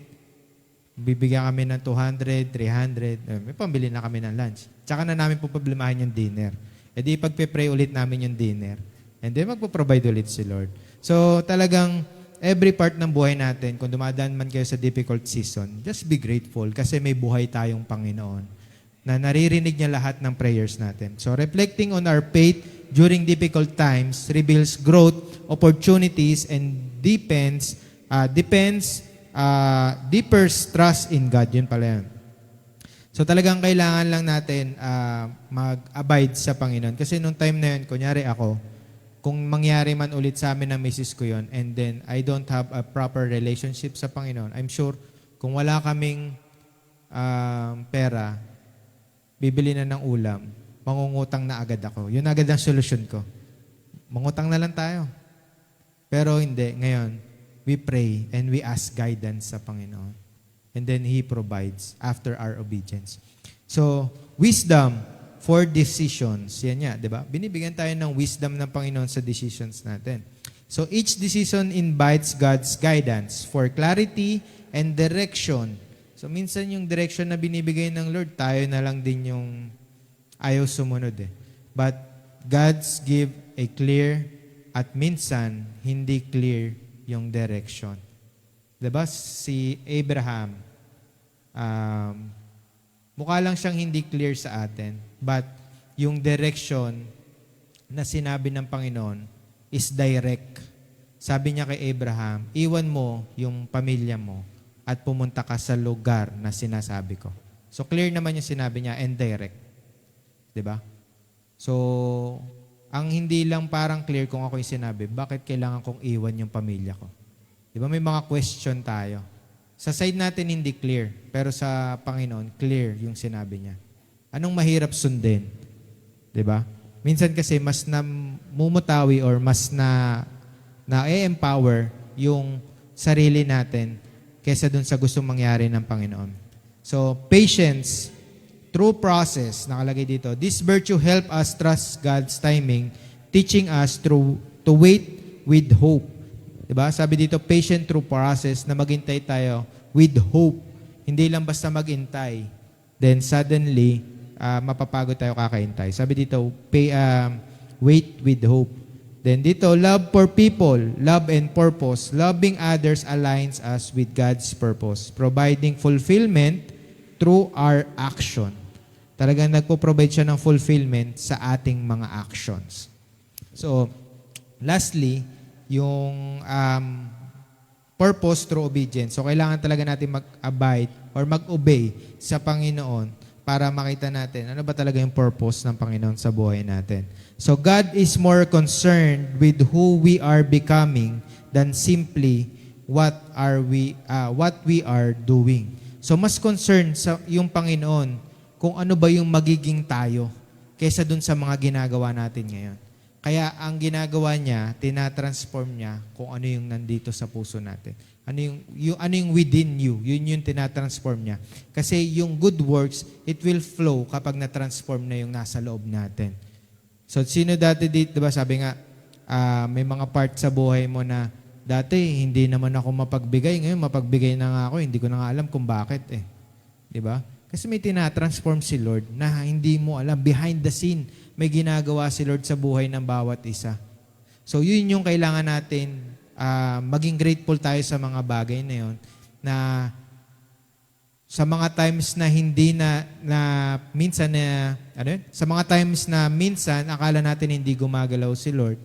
bibigyan kami ng 200, 300, may pambili na kami ng lunch. Tsaka na namin puproblemahin yung dinner. E di pagpe-pray ulit namin yung dinner. And then magpo-provide ulit si Lord. So talagang every part ng buhay natin, kung dumadaan man kayo sa difficult season, just be grateful kasi may buhay tayong Panginoon na naririnig niya lahat ng prayers natin. So reflecting on our faith during difficult times reveals growth, opportunities, and deeper trust in God. Yun pala yun. So talagang kailangan lang natin mag-abide sa Panginoon. Kasi nung time na yun, kunyari ako, kung mangyari man ulit sa amin ng misis ko yun, and then I don't have a proper relationship sa Panginoon, I'm sure kung wala kaming pera, bibili na ng ulam, mangungutang na agad ako. Yun agad ang solusyon ko. Mangutang na lang tayo. Pero hindi. Ngayon, we pray and we ask guidance sa Panginoon. And then He provides after our obedience. So, wisdom for decisions. Yan nga, di ba? Binibigyan tayo ng wisdom ng Panginoon sa decisions natin. So, each decision invites God's guidance for clarity and direction. So, minsan yung direction na binibigay ng Lord, tayo na lang din yung ayaw sumunod eh. But, God's give a clear at minsan, hindi clear yung direction. Di ba? Si Abraham, mukha lang siyang hindi clear sa atin. But yung direction na sinabi ng Panginoon is direct. Sabi niya kay Abraham, iwan mo yung pamilya mo at pumunta ka sa lugar na sinasabi ko. So clear naman yung sinabi niya and direct. Diba? So, ang hindi lang parang clear kung ako yung sinabi, bakit kailangan kong iwan yung pamilya ko? Diba may mga question tayo. Sa side natin hindi clear, pero sa Panginoon, clear yung sinabi niya. Anong mahirap sundin? 'Di ba? Minsan kasi mas namumutawi or mas na-empower yung sarili natin kaysa dun sa gustong mangyari ng Panginoon. So, patience, true process, nakalagay dito. This virtue help us trust God's timing, teaching us to wait with hope. Diba? Sabi dito, patient true process, na maghintay tayo with hope. Hindi lang basta maghintay. Then suddenly, mapapagod tayo kakaintay. Sabi dito, wait with hope. Then dito, love for people, love and purpose. Loving others aligns us with God's purpose, providing fulfillment through our action. Talagang nagpo-provide siya ng fulfillment sa ating mga actions. So, lastly, yung purpose through obedience. So, kailangan talaga natin mag-abide or mag-obey sa Panginoon para makita natin ano ba talaga yung purpose ng Panginoon sa buhay natin. So, God is more concerned with who we are becoming than simply what we are doing. So, mas concerned sa yung Panginoon kung ano ba yung magiging tayo kaysa dun sa mga ginagawa natin ngayon. Kaya ang ginagawa niya, tinatransform niya kung ano yung nandito sa puso natin. Ano yung within you, yun yung tinatransform niya. Kasi yung good works, it will flow kapag na-transform na yung nasa loob natin. So, sino dati dito, diba, sabi nga, may mga part sa buhay mo na dati, hindi naman ako mapagbigay. Ngayon, mapagbigay na nga ako. Hindi ko na nga alam kung bakit eh. Diba? Kasi may tinatransform si Lord na hindi mo alam. Behind the scene, may ginagawa si Lord sa buhay ng bawat isa. So, yun yung kailangan natin, maging grateful tayo sa mga bagay na yun, na sa mga times na hindi minsan sa mga times na minsan akala natin hindi gumagalaw si Lord,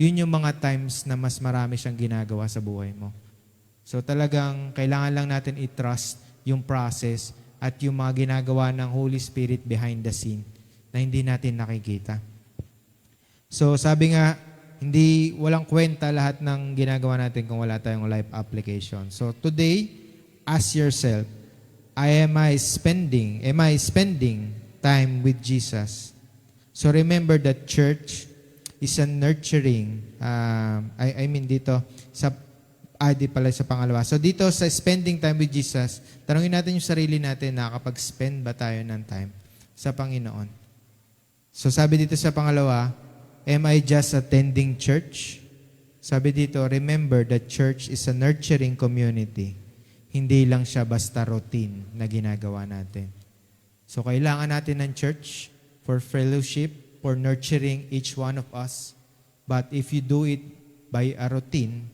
yun yung mga times na mas marami siyang ginagawa sa buhay mo. So talagang kailangan lang natin i-trust yung process at yung mga ginagawa ng Holy Spirit behind the scene na hindi natin nakikita. So sabi nga, walang kwenta lahat ng ginagawa natin kung wala tayong life application. So today, ask yourself, am I spending time with Jesus? So remember that church is a nurturing, dito, sa pangalawa. So dito sa spending time with Jesus, tanungin natin yung sarili natin, nakakapag-spend ba tayo ng time sa Panginoon? So sabi dito sa pangalawa, am I just attending church? Sabi dito, remember that church is a nurturing community. Hindi lang siya basta routine na ginagawa natin. So, kailangan natin ng church for fellowship, for nurturing each one of us. But if you do it by a routine,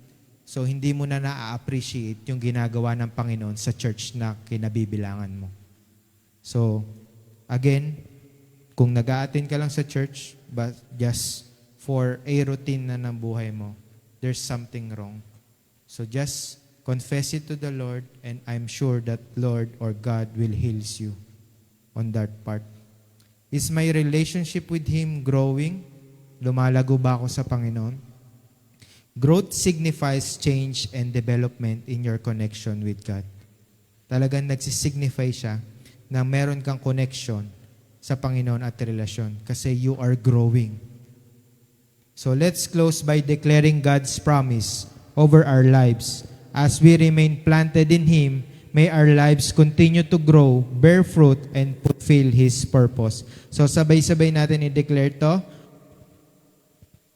so hindi mo na na-appreciate yung ginagawa ng Panginoon sa church na kinabibilangan mo. So, again, kung nag-a-attend ka lang sa church, but just for a routine na ng buhay mo, there's something wrong. So, just confess it to the Lord, and I'm sure that Lord or God will heal you on that part. Is my relationship with Him growing? Lumalago ba ako sa Panginoon? Growth signifies change and development in your connection with God. Talagang nagsisignify siya na meron kang connection sa Panginoon at relasyon kasi you are growing. So let's close by declaring God's promise over our lives. As we remain planted in Him, may our lives continue to grow, bear fruit, and fulfill His purpose. So sabay-sabay natin i-declare to.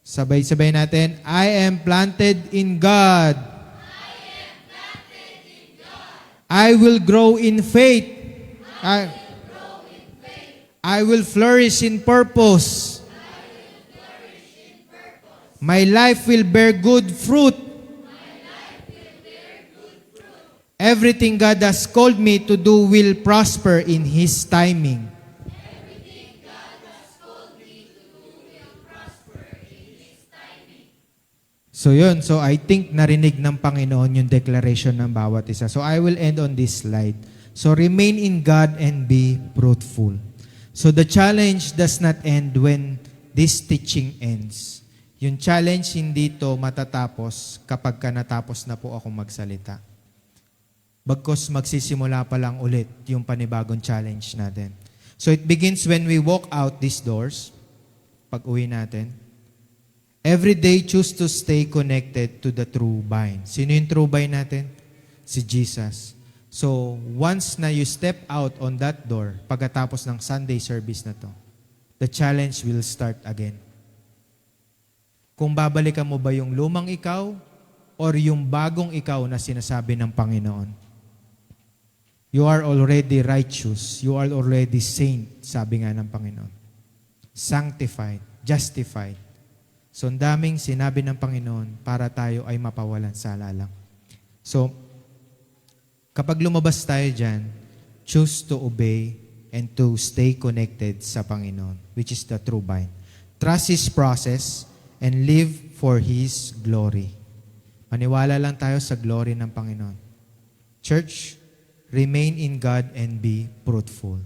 Sabay-sabay natin, I am planted in God.
I am planted in God.
I will grow in faith.
I will grow in faith.
I will flourish in purpose.
I will flourish in purpose.
My life will bear good fruit. Everything God has called me to do will prosper in His timing.
Everything God has called me to do will prosper in His timing.
So yun, so I think narinig ng Panginoon yung declaration ng bawat isa. So I will end on this slide. So remain in God and be fruitful. So the challenge does not end when this teaching ends. Yung challenge hindi to matatapos kapag ka natapos na po akong magsalita. Bagkus magsisimula pa lang ulit yung panibagong challenge natin. So it begins when we walk out these doors, pag-uwi natin. Every day, choose to stay connected to the true vine. Sino yung true vine natin? Si Jesus. So, once na you step out on that door, pagkatapos ng Sunday service na to, the challenge will start again. Kung babalikan mo ba yung lumang ikaw or yung bagong ikaw na sinasabi ng Panginoon. You are already righteous. You are already saint, sabi nga ng Panginoon. Sanctified, justified. So, ang daming sinabi ng Panginoon para tayo ay mapawalan sala lang. So, kapag lumabas tayo dyan, choose to obey and to stay connected sa Panginoon, which is the true vine. Trust His process and live for His glory. Maniwala lang tayo sa glory ng Panginoon. Church, remain in God and be fruitful.